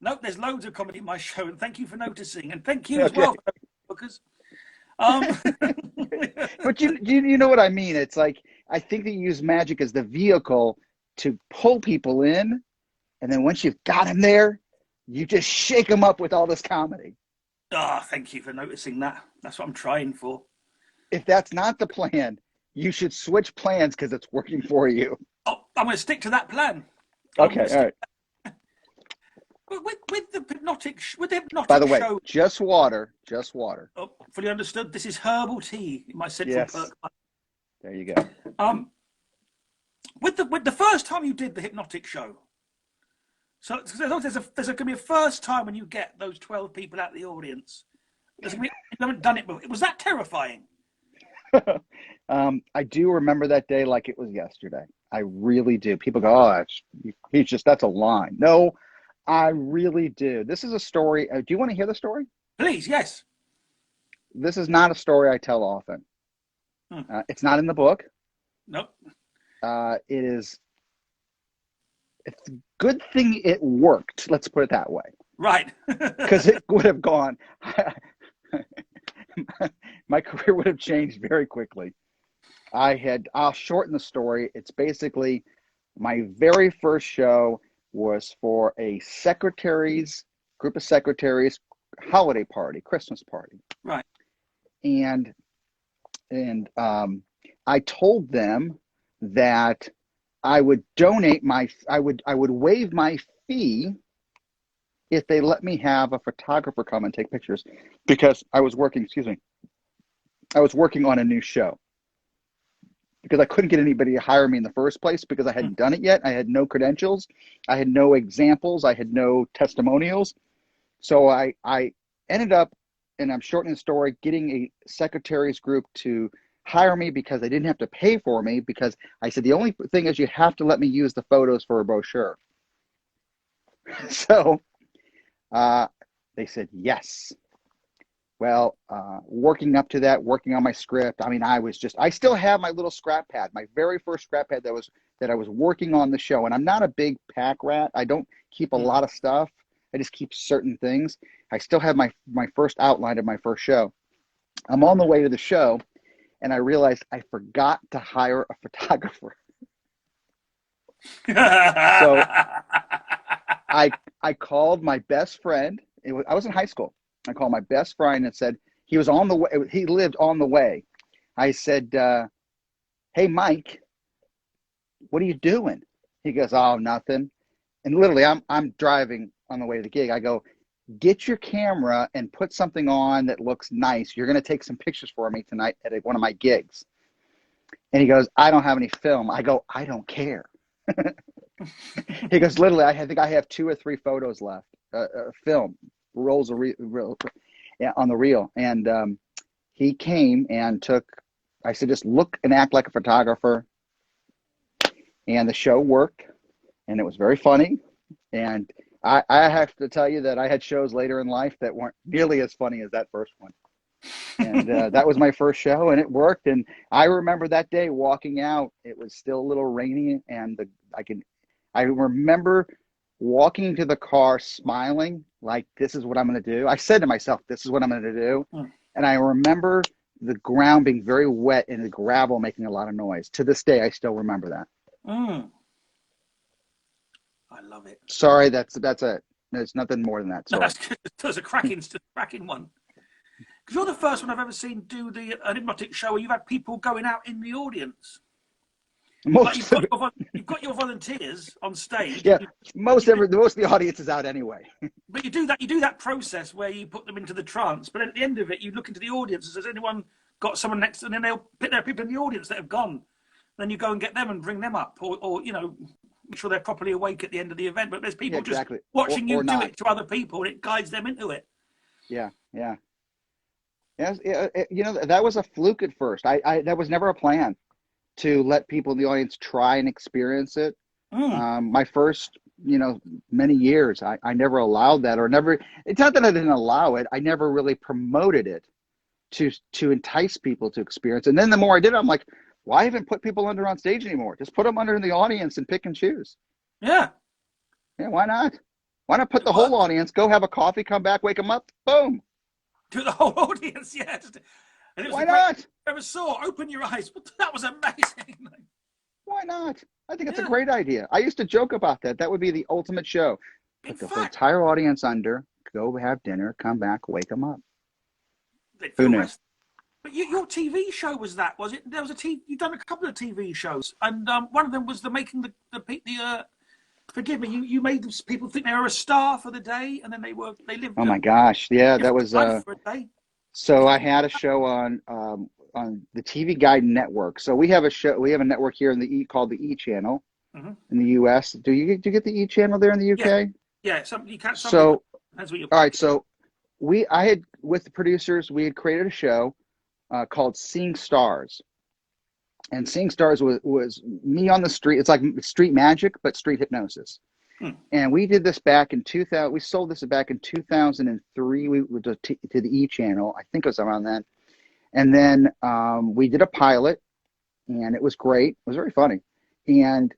Nope, there's loads of comedy in my show, and thank you for noticing, and thank you as Okay. well for because um But you know what I mean? It's like I think that you use magic as the vehicle to pull people in, and then once you've got them there, you just shake them up with all this comedy. thank you for noticing that. That's what I'm trying for. If that's not the plan, you should switch plans because it's working for you. Oh, I'm going to stick to that plan. I'm Okay, going to all stick. right. With the By the hypnotic way, show. just water, just water. Oh, fully understood. This is herbal tea, my central Yes, perk. there you go. Um, with the first time you did the hypnotic show. So there's going to be a first time when you get those 12 people out of the audience. You haven't done it before. Was that terrifying? I do remember that day like it was yesterday. I really do. People go, "Oh, he's just that's a line." No, I really do. This is a story. Do you want to hear the story? Please, yes. This is not a story I tell often. It's not in the book. Nope. It is. It's a good thing it worked. Let's put it that way. Right. Because it would have gone. My career would have changed very quickly. I'll shorten the story. It's basically my very first show was for a group of secretaries holiday party, Christmas party. Right. And I told them that I would I would waive my fee if they let me have a photographer come and take pictures because I was working on a new show because I couldn't get anybody to hire me in the first place because I hadn't done it yet. I had no credentials. I had no examples. I had no testimonials. So I ended up, and I'm shortening the story, getting a secretaries group to hire me because they didn't have to pay for me because I said, the only thing is you have to let me use the photos for a brochure. So they said yes. Well, working up to that, working on my script. I mean, I still have my little scrap pad, my very first scrap pad that I was working on the show. And I'm not a big pack rat. I don't keep a lot of stuff. I just keep certain things. I still have my first outline of my first show. I'm on the way to the show, and I realized I forgot to hire a photographer. So I called my best friend. I was in high school. I called my best friend and said he was on the way. He lived on the way. I said, "Hey, Mike, what are you doing?" He goes, "Oh, nothing." And literally, I'm driving on the way to the gig. I go, "Get your camera and put something on that looks nice. You're going to take some pictures for me tonight at one of my gigs." And he goes, "I don't have any film." I go, "I don't care." He goes, "Literally, I think I have 2 or 3 photos left. Film rolls on the reel." And he came and took. I said, "Just look and act like a photographer." And the show worked, and it was very funny. And I have to tell you that I had shows later in life that weren't nearly as funny as that first one. And that was my first show, and it worked. And I remember that day walking out. It was still a little rainy, and I remember walking to the car smiling like, this is what I'm going to do. I said to myself, this is what I'm going to do. Mm. And I remember the ground being very wet and the gravel making a lot of noise. To this day, I still remember that. Mm. I love it. Sorry, that's it. There's nothing more than that. No, Sorry. that's a cracking one. Because you're the first one I've ever seen do an hypnotic show where you've had people going out in the audience. Like you've got your volunteers on stage. Yeah, most of the audience is out anyway. But you do that process where you put them into the trance. But at the end of it, you look into the audience. Has anyone got someone next to them? And then they'll pick their people in the audience that have gone. Then you go and get them and bring them up, or make sure they're properly awake at the end of the event. But there's people just watching you do it to other people, and it guides them into it. Yeah. Yes, that was a fluke at first. That was never a plan to let people in the audience try and experience it. My first, many years, I never allowed that, it's not that I didn't allow it. I never really promoted it to entice people to experience. And then the more I did it, I'm like, why even put people under on stage anymore? Just put them under in the audience and pick and choose. Yeah. Yeah, why not? Why not put the whole audience, go have a coffee, come back, wake them up, boom. To the whole audience, yeah. And it was why not? Ever saw, open your eyes. That was amazing. Why not? I think it's a great idea. I used to joke about that. That would be the ultimate show. Put the entire audience under, go have dinner, come back, wake them up. Who knew? But your TV show was it? There was you've done a couple of TV shows, and one of them was making the forgive me, you made people think they were a star for the day, and then they lived. Oh my gosh, yeah, that was. For a day. So I had a show on the TV Guide network. So we have a network here in the called the E channel in the US. Do you get the E channel there in the UK? Yeah, you can't. So all right, so I had, with the producers, we had created a show called Seeing Stars. And Seeing Stars was me on the street. It's like street magic, but street hypnosis. And we did this back in 2000. We sold this back in 2003. We went to the E channel. I think it was around then. And then we did a pilot, and it was great. It was very funny. And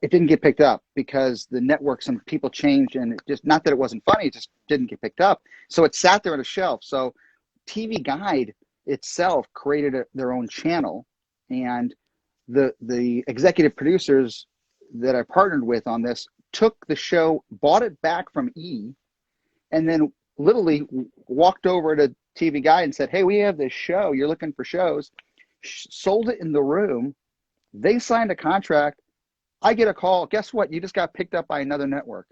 it didn't get picked up because the network, some people changed, and it just, not that it wasn't funny, it just didn't get picked up. So it sat there on a shelf. So TV Guide itself created their own channel, and the executive producers that I partnered with on this took the show, bought it back from E, and then literally walked over to TV Guide and said, hey, we have this show. You're looking for shows. Sold it in the room. They signed a contract. I get a call. Guess what? You just got picked up by another network.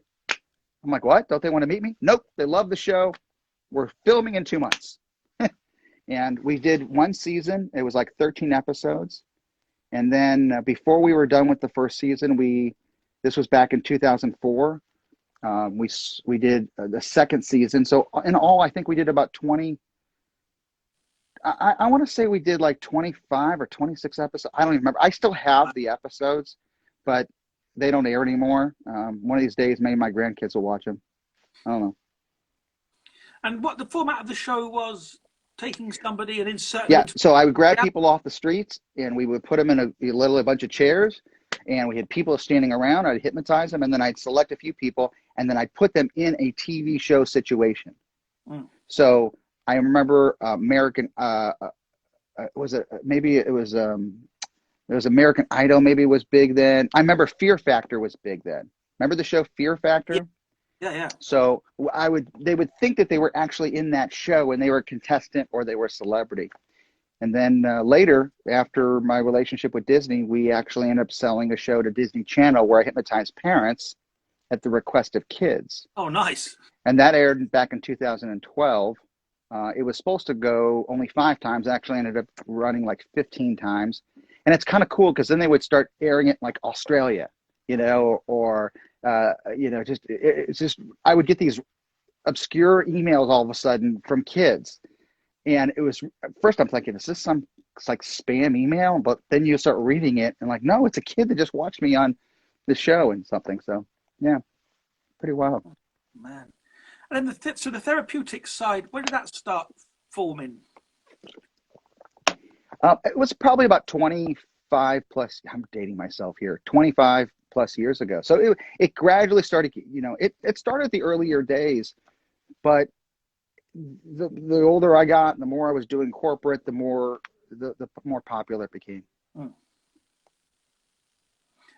I'm like, what? Don't they want to meet me? Nope. They love the show. We're filming in 2 months. And we did one season. It was like 13 episodes. And then before we were done with the first season, this was back in 2004. We did the second season. So in all, I think we did about 20. I want to say we did like 25 or 26 episodes. I don't even remember. I still have the episodes, but they don't air anymore. One of these days, maybe my grandkids will watch them. I don't know. And what the format of the show was? Taking somebody and inserting. Yeah, so I would grab people off the streets, and we would put them in a bunch of chairs, and we had people standing around. I'd hypnotize them, and then I'd select a few people, and then I'd put them in a TV show situation. So I remember American. Was it American Idol? Maybe it was big then. I remember Fear Factor was big then. Remember the show Fear Factor? Yeah. So they would think that they were actually in that show and they were a contestant or they were a celebrity. And then later, after my relationship with Disney, we actually ended up selling a show to Disney Channel where I hypnotized parents at the request of kids. Oh, nice. And that aired back in 2012. It was supposed to go only 5 times. Actually ended up running like 15 times. And it's kind of cool because then they would start airing it like Australia, or it's just, I would get these obscure emails all of a sudden from kids. And it was, first I'm thinking, is this some like spam email? But then you start reading it and like, no, it's a kid that just watched me on the show and something. So yeah, pretty wild. Oh, man. And then the therapeutic side, where did that start forming? It was probably about 25 plus, I'm dating myself here, 25 plus years ago. So it gradually started, it started the earlier days, but the older I got and the more I was doing corporate, the more popular it became. Mm.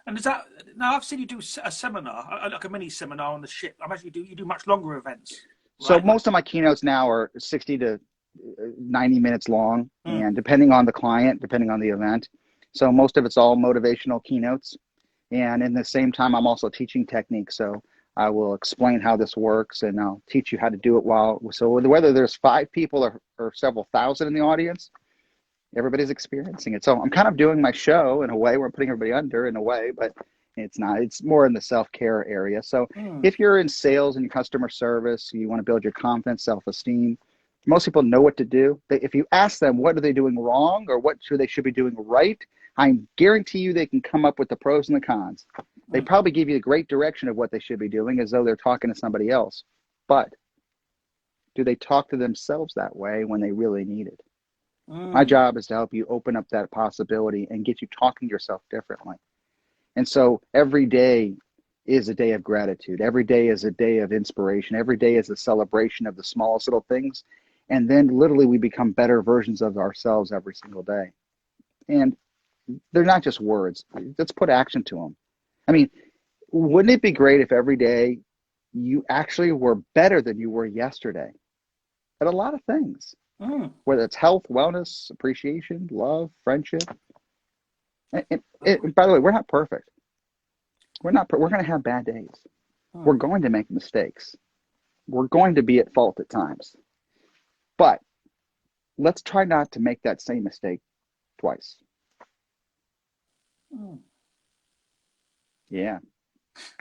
And is that, now I've seen you do a seminar, like a mini seminar on the ship. I imagine you do much longer events. So right? most of my keynotes now are 60 to 90 minutes long, and depending on the client, depending on the event. So most of it's all motivational keynotes. And in the same time, I'm also teaching techniques. So I will explain how this works, and I'll teach you how to do it so whether there's 5 people or several thousand in the audience, everybody's experiencing it. So I'm kind of doing my show in a way. We're putting everybody under in a way, but it's not. It's more in the self-care area. So if you're in sales and customer service, you want to build your confidence, self-esteem, most people know what to do. If you ask them what are they doing wrong or what they should be doing right, I guarantee you they can come up with the pros and the cons. They probably give you a great direction of what they should be doing as though they're talking to somebody else. But do they talk to themselves that way when they really need it? My job is to help you open up that possibility and get you talking to yourself differently. And so every day is a day of gratitude. Every day is a day of inspiration. Every day is a celebration of the smallest little things. And then literally we become better versions of ourselves every single day. And they're not just words. Let's put action to them. I mean, wouldn't it be great if every day you actually were better than you were yesterday at a lot of things? Whether it's health, wellness, appreciation, love, friendship. And by the way, we're not perfect. We're going to have bad days. We're going to make mistakes. We're going to be at fault at times. But let's try not to make that same mistake twice. Yeah.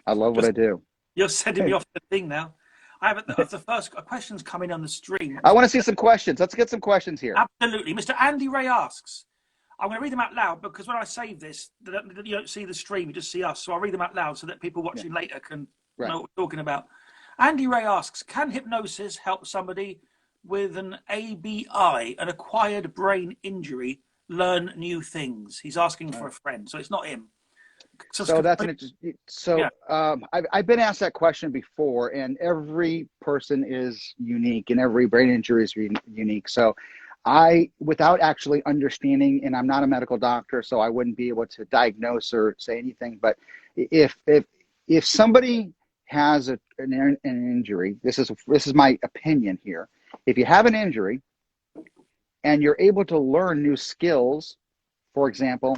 I love what I do. You're sending me off the thing now. I have the first questions coming on the stream. I want to see some questions. Let's get some questions here. Absolutely. Mr. Andy Ray asks, I'm going to read them out loud because when I save this, you don't see the stream, you just see us. So I'll read them out loud so that people watching later can know what we're talking about. Andy Ray asks, can hypnosis help somebody with an ABI, an acquired brain injury, learn new things? He's asking for a friend, so it's not him. So that's an interesting. So I've been asked that question before, and every person is unique, and every brain injury is unique. So without actually understanding, and I'm not a medical doctor, so I wouldn't be able to diagnose or say anything. But if somebody has an injury, this is my opinion here. If you have an injury and you're able to learn new skills, for example.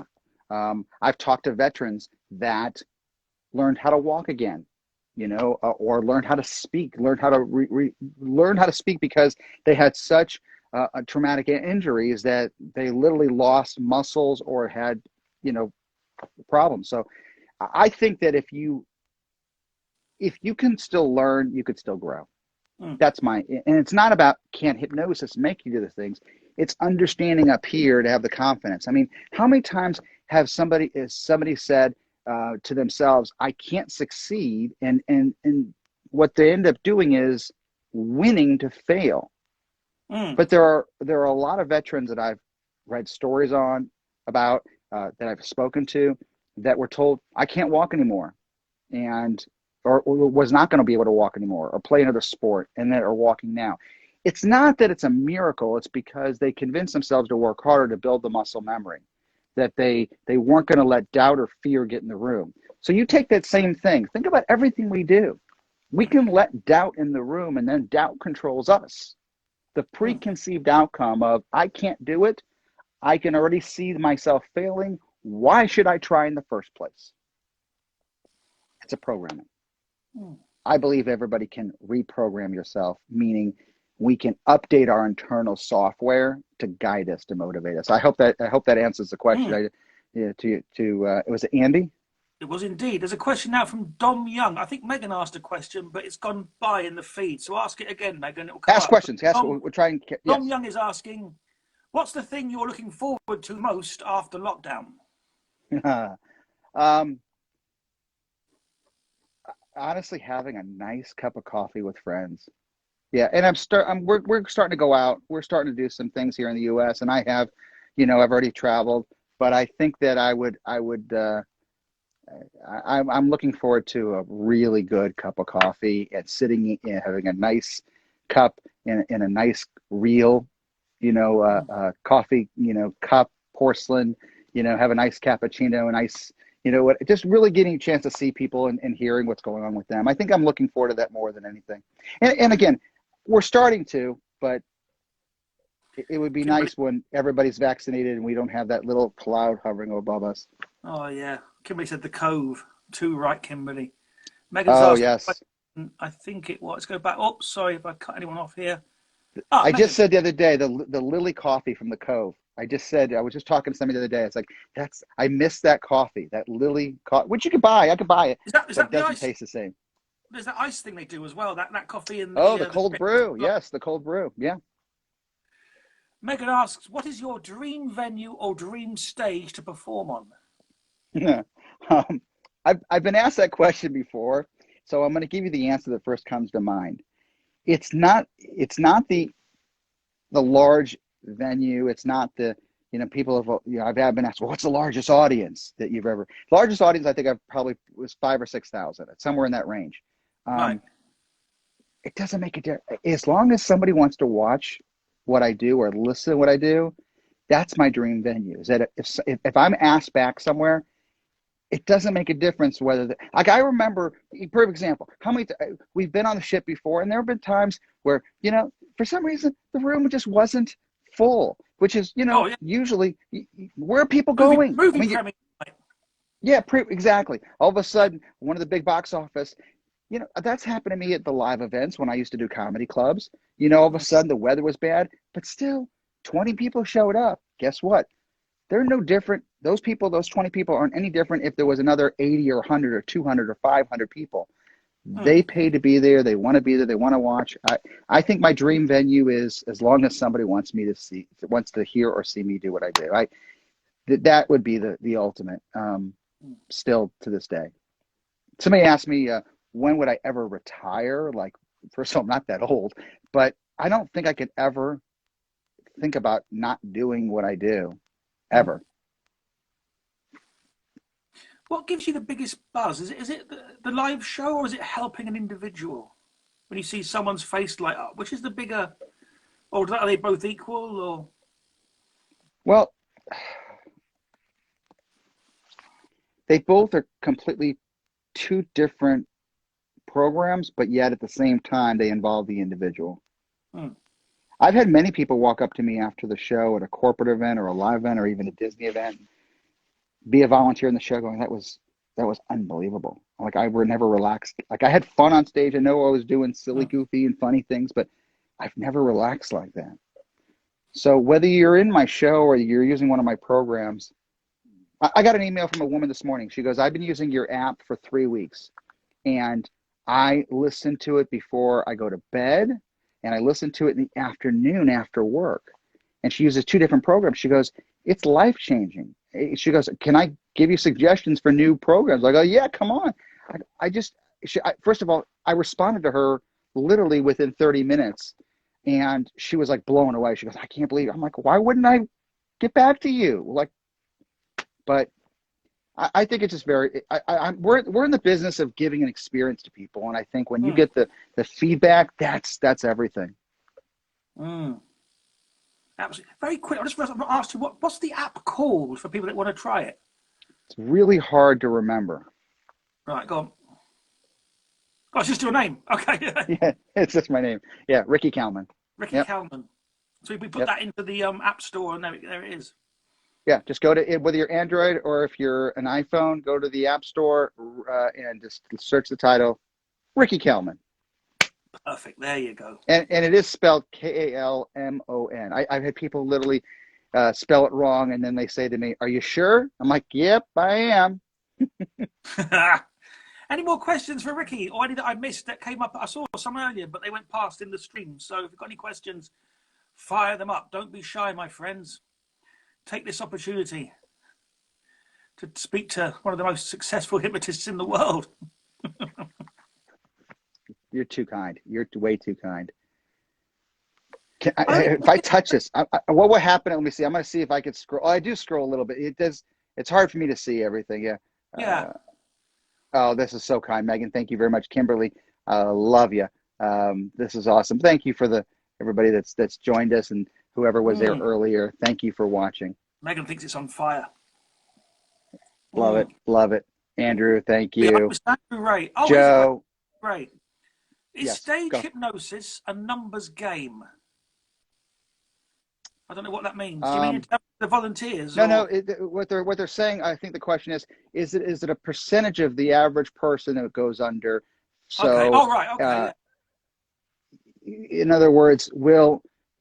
I've talked to veterans that learned how to walk again, or learned how to speak, learned how to learn how to speak because they had such traumatic injuries that they literally lost muscles or had, problems. So I think that if you can still learn, you could still grow. That's and it's not about can hypnosis make you do the things. It's understanding up here to have the confidence. I mean, how many times have somebody said to themselves, I can't succeed, and what they end up doing is winning to fail. But there are a lot of veterans that I've read stories about that I've spoken to that were told I can't walk anymore, or was not going to be able to walk anymore or play another sport, and that are walking now. It's not that it's a miracle. It's because they convinced themselves to work harder to build the muscle memory, that they weren't going to let doubt or fear get in the room. So you take that same thing. Think about everything we do. We can let doubt in the room, and then doubt controls us. The preconceived outcome of, I can't do it. I can already see myself failing. Why should I try in the first place? It's a programming. I believe everybody can reprogram yourself, meaning we can update our internal software to guide us, to motivate us. I hope that answers the question. Was it Andy? It was indeed. There's a question now from Dom Young. I think Megan asked a question, but it's gone by in the feed. So ask it again, Megan. It'll come ask up. Questions. We'll try and. Yes. Dom Young is asking, what's the thing you're looking forward to most after lockdown? Honestly, having a nice cup of coffee with friends. Yeah, and we're starting to go out. We're starting to do some things here in the U.S. and I have, I've already traveled, but I think that I would I'm looking forward to a really good cup of coffee and sitting and having a nice cup in a nice real, coffee, cup, porcelain, have a nice cappuccino, a nice, what, just really getting a chance to see people and hearing what's going on with them. I think I'm looking forward to that more than anything. And again, we're starting to, but it would be nice when everybody's vaccinated and we don't have that little cloud hovering above us. Oh, yeah. Kimberly said the Cove. Too right, Kimberly. Megan's Oh, asked, yes. I think it was. Let's go back. Oh, sorry if I cut anyone off here. I Megan. just said the other day, the Lily coffee from the Cove. I was just talking to somebody the other day. It's like, I miss that coffee, that Lily coffee, which you could buy. I could buy it, Is but that it the doesn't ice? taste the same. There's that ice thing they do as well. That coffee and The cold brew. Yes, the cold brew. Yeah. Megan asks, what is your dream venue or dream stage to perform on? I've been asked that question before, so I'm going to give you the answer that first comes to mind. It's not the large venue. It's not the, people have, I've been asked, well, what's the largest audience that you've ever, largest audience I think I've probably was 5,000 or 6,000, somewhere in that range. Right. It doesn't make a difference. As long as somebody wants to watch what I do or listen to what I do, that's my dream venue. Is that if I'm asked back somewhere, it doesn't make a difference whether like I remember, perfect example, we've been on the ship before, and there have been times where, for some reason the room just wasn't full, which is, usually where are people going? Movie premiere. Yeah, exactly. All of a sudden, one of the big box office, that's happened to me at the live events when I used to do comedy clubs. All of a sudden the weather was bad, but still 20 people showed up. Guess what? They're no different. Those 20 people aren't any different if there was another 80 or 100 or 200 or 500 people. They pay to be there. They want to be there. They want to watch. I think my dream venue is as long as somebody wants to hear or see me do what I do. That would be the ultimate, still to this day. Somebody asked me, when would I ever retire? Like, first of all, I'm not that old, but I don't think I could ever think about not doing what I do. Ever. What gives you the biggest buzz? Is it the live show, or is it helping an individual? When you see someone's face light up, which is the bigger, or are they both equal? Or well, they both are completely two different programs, but yet at the same time they involve the individual. I've had many people walk up to me after the show at a corporate event or a live event or even a Disney event, be a volunteer in the show, going, that was unbelievable. Like, I were never relaxed. Like, I had fun on stage. I know I was doing silly, goofy, and funny things, but I've never relaxed like that. So whether you're in my show or you're using one of my programs, I got an email from a woman this morning. She goes, I've been using your app for 3 weeks, and I listen to it before I go to bed, and I listen to it in the afternoon after work. And she uses 2 different programs. She goes, it's life-changing. She goes, can I give you suggestions for new programs? I go, yeah, come on. First of all, I responded to her literally within 30 minutes, and she was like blown away. She goes, I can't believe it. I'm like, why wouldn't I get back to you? Like, but I think it's just we're in the business of giving an experience to people, and I think when you get the feedback, that's everything. Absolutely. Very quick, I just asked you, what's the app called for people that want to try it? It's really hard to remember. Right, go on. Oh, it's just your name. Okay. Yeah, it's just my name. Yeah, Ricky Kalmon. Ricky Kalmon. So we put that into the App Store, and there it is. Yeah, just go to it, whether you're Android or if you're an iPhone, go to the App Store and just search the title, Ricky Kalmon. Perfect. There you go. And it is spelled Kalmon. I've had people literally spell it wrong, and then they say to me, "Are you sure?" I'm like, "Yep, I am." Any more questions for Ricky, or any that I missed that came up? I saw some earlier, but they went past in the stream. So if you've got any questions, fire them up. Don't be shy, my friends. Take this opportunity to speak to one of the most successful hypnotists in the world. You're too kind. You're way too kind. If I touch this, what will happen? Let me see. I'm going to see if I can scroll. Oh, I do scroll a little bit. It's hard for me to see everything. Yeah. Yeah. Oh, this is so kind, Megan. Thank you very much, Kimberly. Love you. This is awesome. Thank you for everybody that's joined us and whoever was there Mm. earlier. Thank you for watching. Megan thinks it's on fire. Love it. Mm. Love it. Andrew, thank Yeah, you. Mr. Andrew Ray. Oh, is it Joe, great? Is yes, stage go. hypnosis a numbers game? I don't know what that means. Do you mean in Um, terms of the volunteers no, or? what they're saying, I think the question is it a percentage of the average person that goes under? Okay. So, Oh, right. Okay. uh, Yeah. in other words,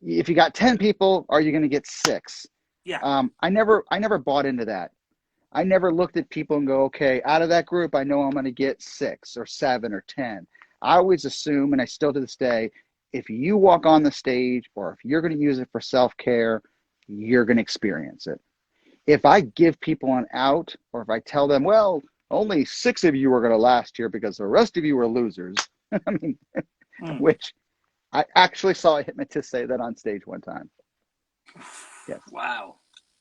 if you got 10 people, are you going to get six? Yeah. I never bought into that. I never looked at people and go, okay, out of that group, I know I'm going to get six or seven or 10. I always assume, and I still to this day, if you walk on the stage or if you're going to use it for self-care, you're going to experience it. If I give people an out or if I tell them, well, only six of you are going to last here because the rest of you are losers, I mean, Mm. which I actually saw a hypnotist say that on stage one time. Yes. Wow.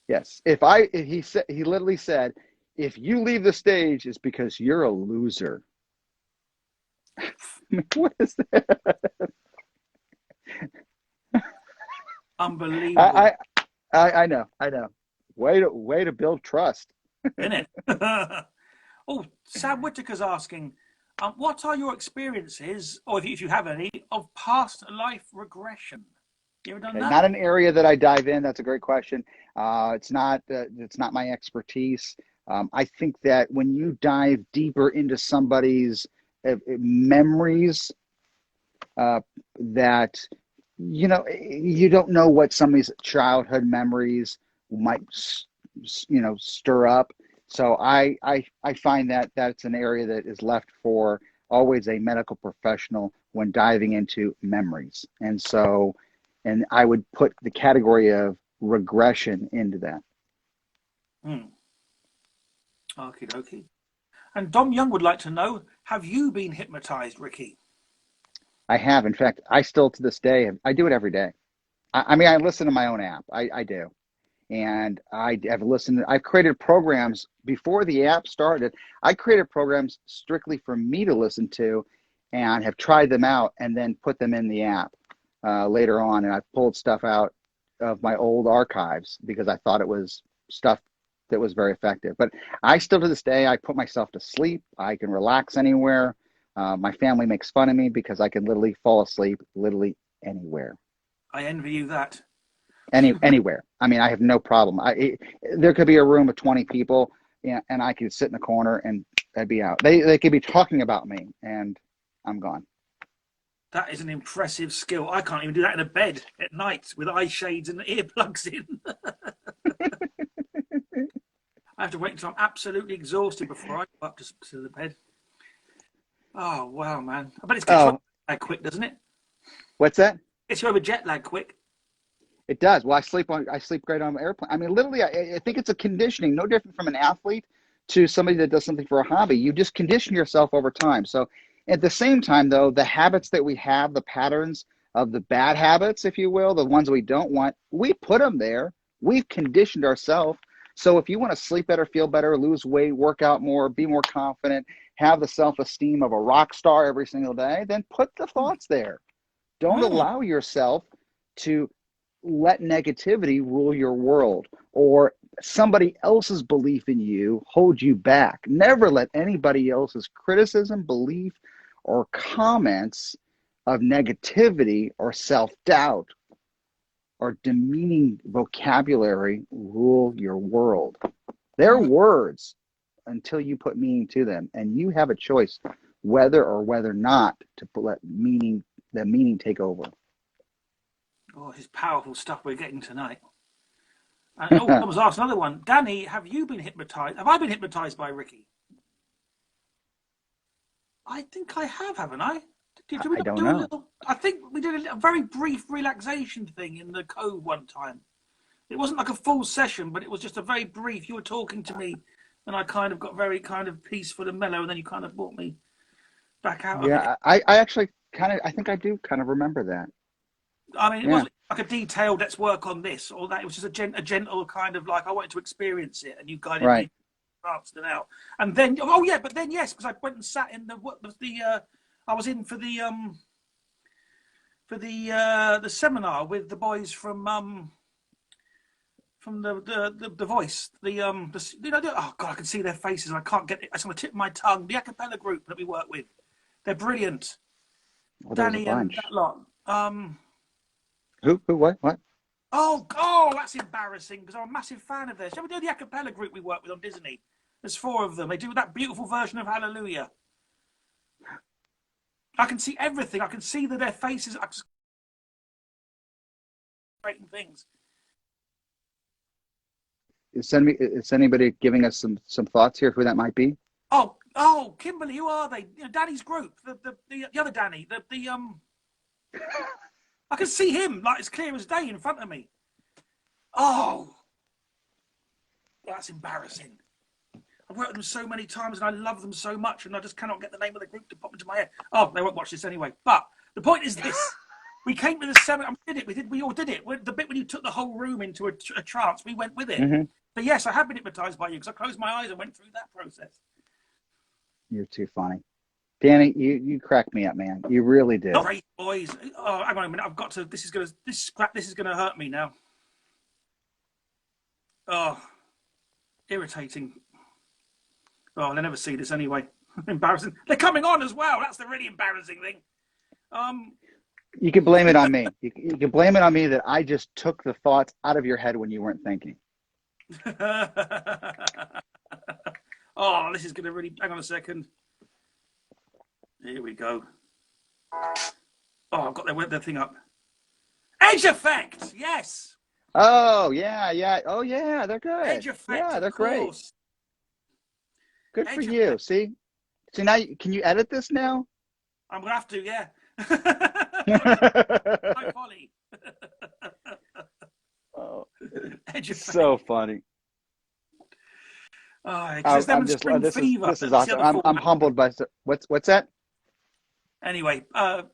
Yes. He literally said, if you leave the stage, it's because you're a loser. I mean, what is that? Unbelievable. I, I know. Way to build trust. Isn't it? Oh, Sam Whitaker's asking, what are your experiences, or if you have any, of past life regression? You ever done Okay, that? not an area that I dive in. That's a great question. It's not my expertise. I think that when you dive deeper into somebody's memories, that you don't know what somebody's childhood memories might stir up. So I find that that's an area that is left for always a medical professional when diving into memories. And I would put the category of regression into that. Hmm. Okie dokie. And Dom Young would like to know, have you been hypnotized, Ricky? I have. In fact, I still to this day, I do it every day. I mean, I listen to my own app. I do. And I have listened. I've created programs before the app started. I created programs strictly for me to listen to and have tried them out and then put them in the app later on. And I've pulled stuff out of my old archives because I thought it was stuff that was very effective. But I still to this day, I put myself to sleep. I can relax anywhere. My family makes fun of me because I can literally fall asleep literally anywhere. I envy you that. Anywhere. I mean, I have no problem. There could be a room of 20 people, and I could sit in the corner and I'd be out. They could be talking about me, and I'm gone. That is an impressive skill. I can't even do that in a bed at night with eye shades and earplugs in. I have to wait until I'm absolutely exhausted before I go up to the bed. Oh, wow, man. I bet it gets you over Oh, jet lag quick, doesn't it? what's that? Gets you over jet lag quick. It does. Well, I sleep great on an airplane. I mean, literally, I think it's a conditioning, no different from an athlete to somebody that does something for a hobby. You just condition yourself over time. So at the same time, though, the habits that we have, the patterns of the bad habits, if you will, the ones we don't want, we put them there. We've conditioned ourselves. So if you want to sleep better, feel better, lose weight, work out more, be more confident, have the self-esteem of a rock star every single day, then put the thoughts there. Don't Mm. allow yourself to let negativity rule your world or somebody else's belief in you hold you back. Never let anybody else's criticism, belief, or comments of negativity or self-doubt or demeaning vocabulary rule your world. They're Mm. words until you put meaning to them, and you have a choice whether or whether not to let the meaning take over. Oh, this is powerful stuff we're getting tonight. And I was asked another one. Danny, have you been hypnotized? Have I been hypnotized by Ricky? I think I have, haven't I? Did we I not don't do a know. little? I think we did a very brief relaxation thing in the cove one time. It wasn't like a full session, but it was just a very brief. You were talking to me, and I kind of got very kind of peaceful and mellow, and then you kind of brought me back out of it. Yeah, I actually I think I do kind of remember that. I mean, it Yeah, wasn't like a detailed "let's work on this" or that. It was just a gentle kind of like I wanted to experience it, and you guided right. me danced it out. And then, oh yeah, but then yes, because I went and sat in I was in for the seminar with the boys from the voice, oh god, I can see their faces. I can't get it. It's on the tip of my tongue. The a cappella group that we work with, they're brilliant. Well, Danny and that lot. Who? What? Oh, that's embarrassing because I'm a massive fan of theirs. Shall we do the a cappella group we work with on Disney? There's 4 of them. They do that beautiful version of Hallelujah. I can see everything. I can see that their faces are great things. Is anybody giving us some thoughts here who that might be? Oh, Kimberly, who are they? Danny's group, the other Danny, I can see him like as clear as day in front of me. Oh, that's embarrassing. I've worked with them so many times and I love them so much and I just cannot get the name of the group to pop into my head. Oh, they won't watch this anyway. But the point is this. We came to the seminar, we all did it. The bit when you took the whole room into a trance, we went with it. Mm-hmm. But yes, I have been hypnotized by you because I closed my eyes and went through that process. You're too funny. Danny, you crack me up, man. You really do. Great boys. Oh, hang on a minute. I've got to. This is gonna hurt me now. Oh, irritating. Oh, they'll never see this anyway. Embarrassing. They're coming on as well. That's the really embarrassing thing. You can blame it on me. You can blame it on me that I just took the thoughts out of your head when you weren't thinking. Oh, this is gonna really. Hang on a second. Here we go. Oh, I've got their thing up. Edge Effect, yes. Oh yeah. Oh yeah, they're good. Edge Effect, yeah, they're great. Good for Edge you. Effect. See now, can you edit this now? I'm gonna have to, yeah. My folly. Oh, Edge Effect. So funny. Oh, it's them Spring Fever. This is awesome. I'm humbled by what's that? Anyway, to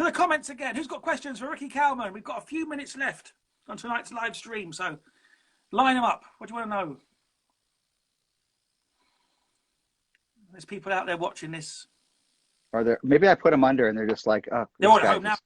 the comments again. Who's got questions for Ricky Kalmon? We've got a few minutes left on tonight's live stream, so line them up. What do you want to know? There's people out there watching this. Are there? Maybe I put them under, and they're just like, oh, they're all at home now.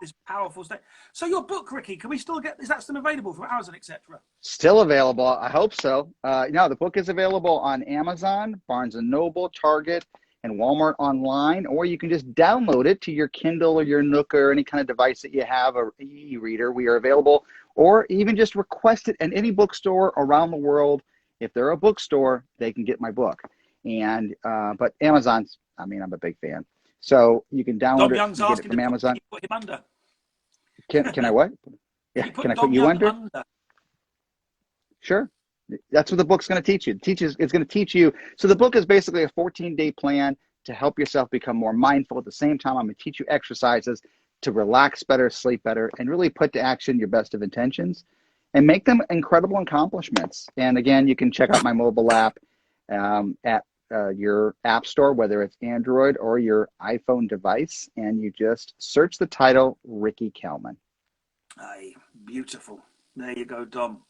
This powerful state. So your book, Ricky, can we still get? Is that still available from Amazon, etc.? Still available. I hope so. No, the book is available on Amazon, Barnes and Noble, Target, and Walmart online, or you can just download it to your Kindle or your Nook or any kind of device that you have, or e-reader. We are available, or even just request it at any bookstore around the world. If they're a bookstore, they can get my book. And but Amazon's, I'm a big fan. So you can download it, get it from Amazon. Can you put him under? Can I what? Yeah, can I put you under? Sure. That's what the book's going to teach you. It's going to teach you. So the book is basically a 14-day plan to help yourself become more mindful. At the same time, I'm going to teach you exercises to relax better, sleep better, and really put to action your best of intentions and make them incredible accomplishments. And again, you can check out my mobile app at your app store, whether it's Android or your iPhone device, and you just search the title Ricky Kalmon. Aye, beautiful. There you go, Dom.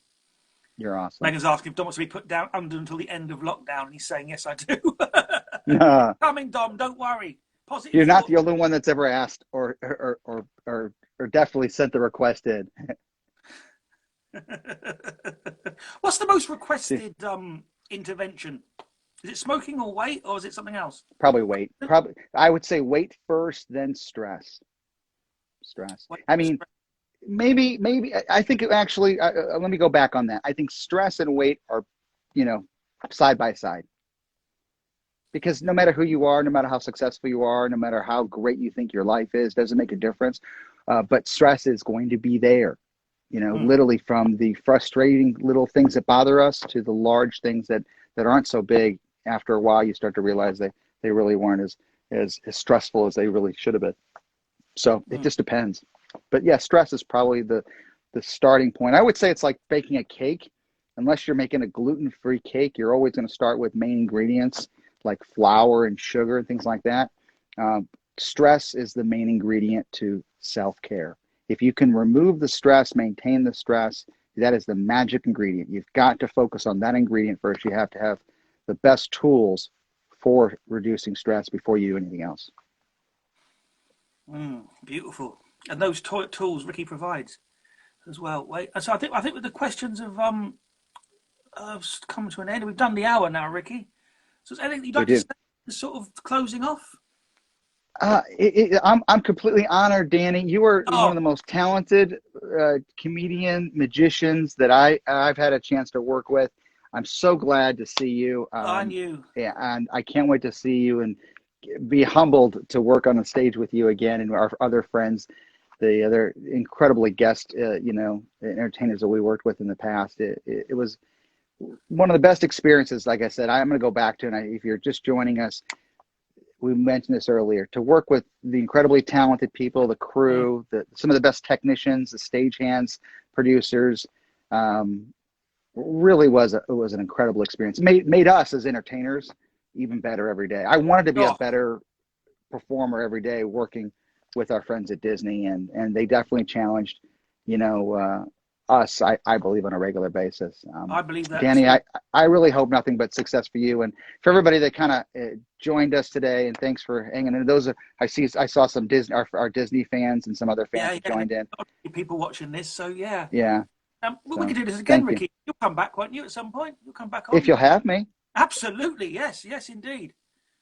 You're awesome. Megan's asking if Dom wants to be put down under until the end of lockdown, and he's saying yes, I do. Coming, Dom. Don't worry. Positive. You're not the only one that's ever asked or definitely sent the request in. What's the most requested intervention? Is it smoking or weight, or is it something else? Probably weight. I would say weight first, then stress. Maybe. I think actually. Let me go back on that. I think stress and weight are, side by side. Because no matter who you are, no matter how successful you are, no matter how great you think your life is, doesn't make a difference. But stress is going to be there. Literally from the frustrating little things that bother us to the large things that aren't so big. After a while, you start to realize they really weren't as stressful as they really should have been. So it just depends. But yeah, stress is probably the starting point. I would say it's like baking a cake. Unless you're making a gluten-free cake, you're always going to start with main ingredients like flour and sugar and things like that. Stress is the main ingredient to self-care. If you can remove the stress, maintain the stress, That is the magic ingredient. You've got to focus on that ingredient first. You have to have the best tools for reducing stress before you do anything else. Beautiful. And those tools Ricky provides as well. Wait, so I think with the questions have come to an end. We've done the hour now, Ricky. So is there anything you'd like to say, sort of closing off? I'm completely honored, Danny. You are one of the most talented comedian magicians that I've had a chance to work with. I'm so glad to see you. And you. Yeah, and I can't wait to see you and be humbled to work on the stage with you again and our other friends, the other incredibly guest, entertainers that we worked with in the past. It was one of the best experiences. Like I said, I'm going to go back to, and if you're just joining us, we mentioned this earlier, to work with the incredibly talented people, the crew, some of the best technicians, the stagehands, producers, really was an incredible experience. Made us as entertainers even better every day. I wanted to be a better performer every day working with our friends at Disney, and they definitely challenged, us, I believe, on a regular basis. I believe that, Danny, I really hope nothing but success for you and for everybody that kind of joined us today. And thanks for hanging in. I saw some Disney, our Disney fans and some other fans that joined in. People watching this, so yeah. Yeah. We can do this again, Ricky. You'll come back, won't you, at some point? You'll come back on. If you'll have me. Absolutely, yes, indeed.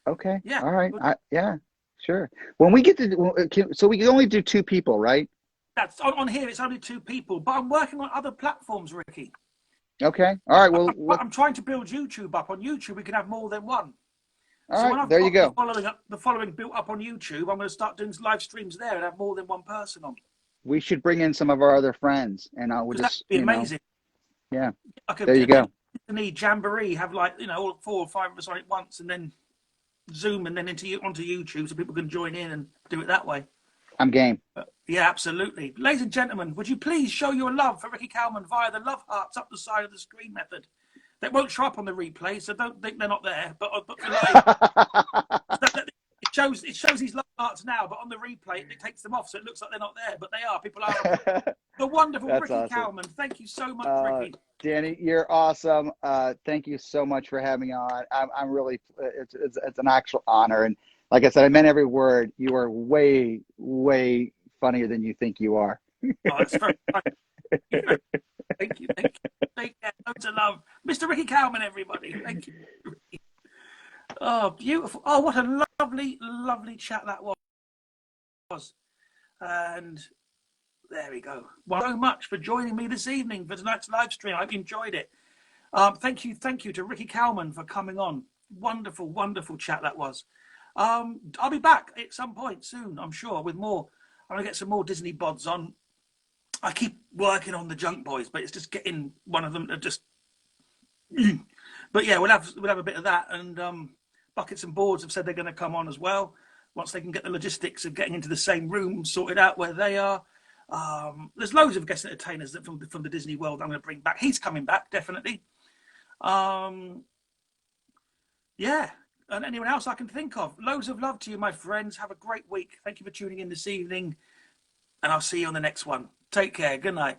Okay. Yeah. All right. Yeah, sure. When we get to, so we can only do 2 people, right? That's on here. It's only 2 people, but I'm working on other platforms, Ricky. Okay. All right. Well, I'm trying to build YouTube up. On YouTube, we can have more than one. All right. There you go. The following built up on YouTube, I'm going to start doing live streams there and have more than one person on. We should bring in some of our other friends, and we'll just that'd be amazing. Yeah. There you go. Need Jamboree, have all 4 or 5 of us on it once, and then Zoom, and then onto YouTube, so people can join in and do it that way. I'm game. Yeah, absolutely. Ladies and gentlemen, would you please show your love for Ricky Kalmon via the love hearts up the side of the screen method? They won't show up on the replay, so don't think they're not there. But it shows these love hearts now, but on the replay it takes them off, so it looks like they're not there, but they are. People are. The wonderful Ricky Kalmon. Thank you so much, Ricky. Danny, you're awesome. Thank you so much for having me on. I'm really. It's an actual honor, and like I said, I meant every word. You are way, way funnier than you think you are. That's very funny. Thank you. Take care. Loads of love. Mr. Ricky Kalmon, everybody. Thank you. Oh, beautiful. Oh, what a lovely, lovely chat that was. And there we go. Well, so much for joining me this evening for tonight's live stream. I hope you enjoyed it. Thank you to Ricky Kalmon for coming on. Wonderful, wonderful chat that was. I'll be back at some point soon, I'm sure, with more. I'm going to get some more Disney bods on. I keep working on the Junk Boys, but it's just getting one of them to just... But yeah, we'll have a bit of that. And Buckets and Boards have said they're going to come on as well, once they can get the logistics of getting into the same room sorted out where they are. There's loads of guest entertainers that from the Disney world I'm going to bring back. He's coming back, definitely. Yeah. And anyone else I can think of. Loads of love to you, my friends. Have a great week. Thank you for tuning in this evening. And I'll see you on the next one. Take care. Good night.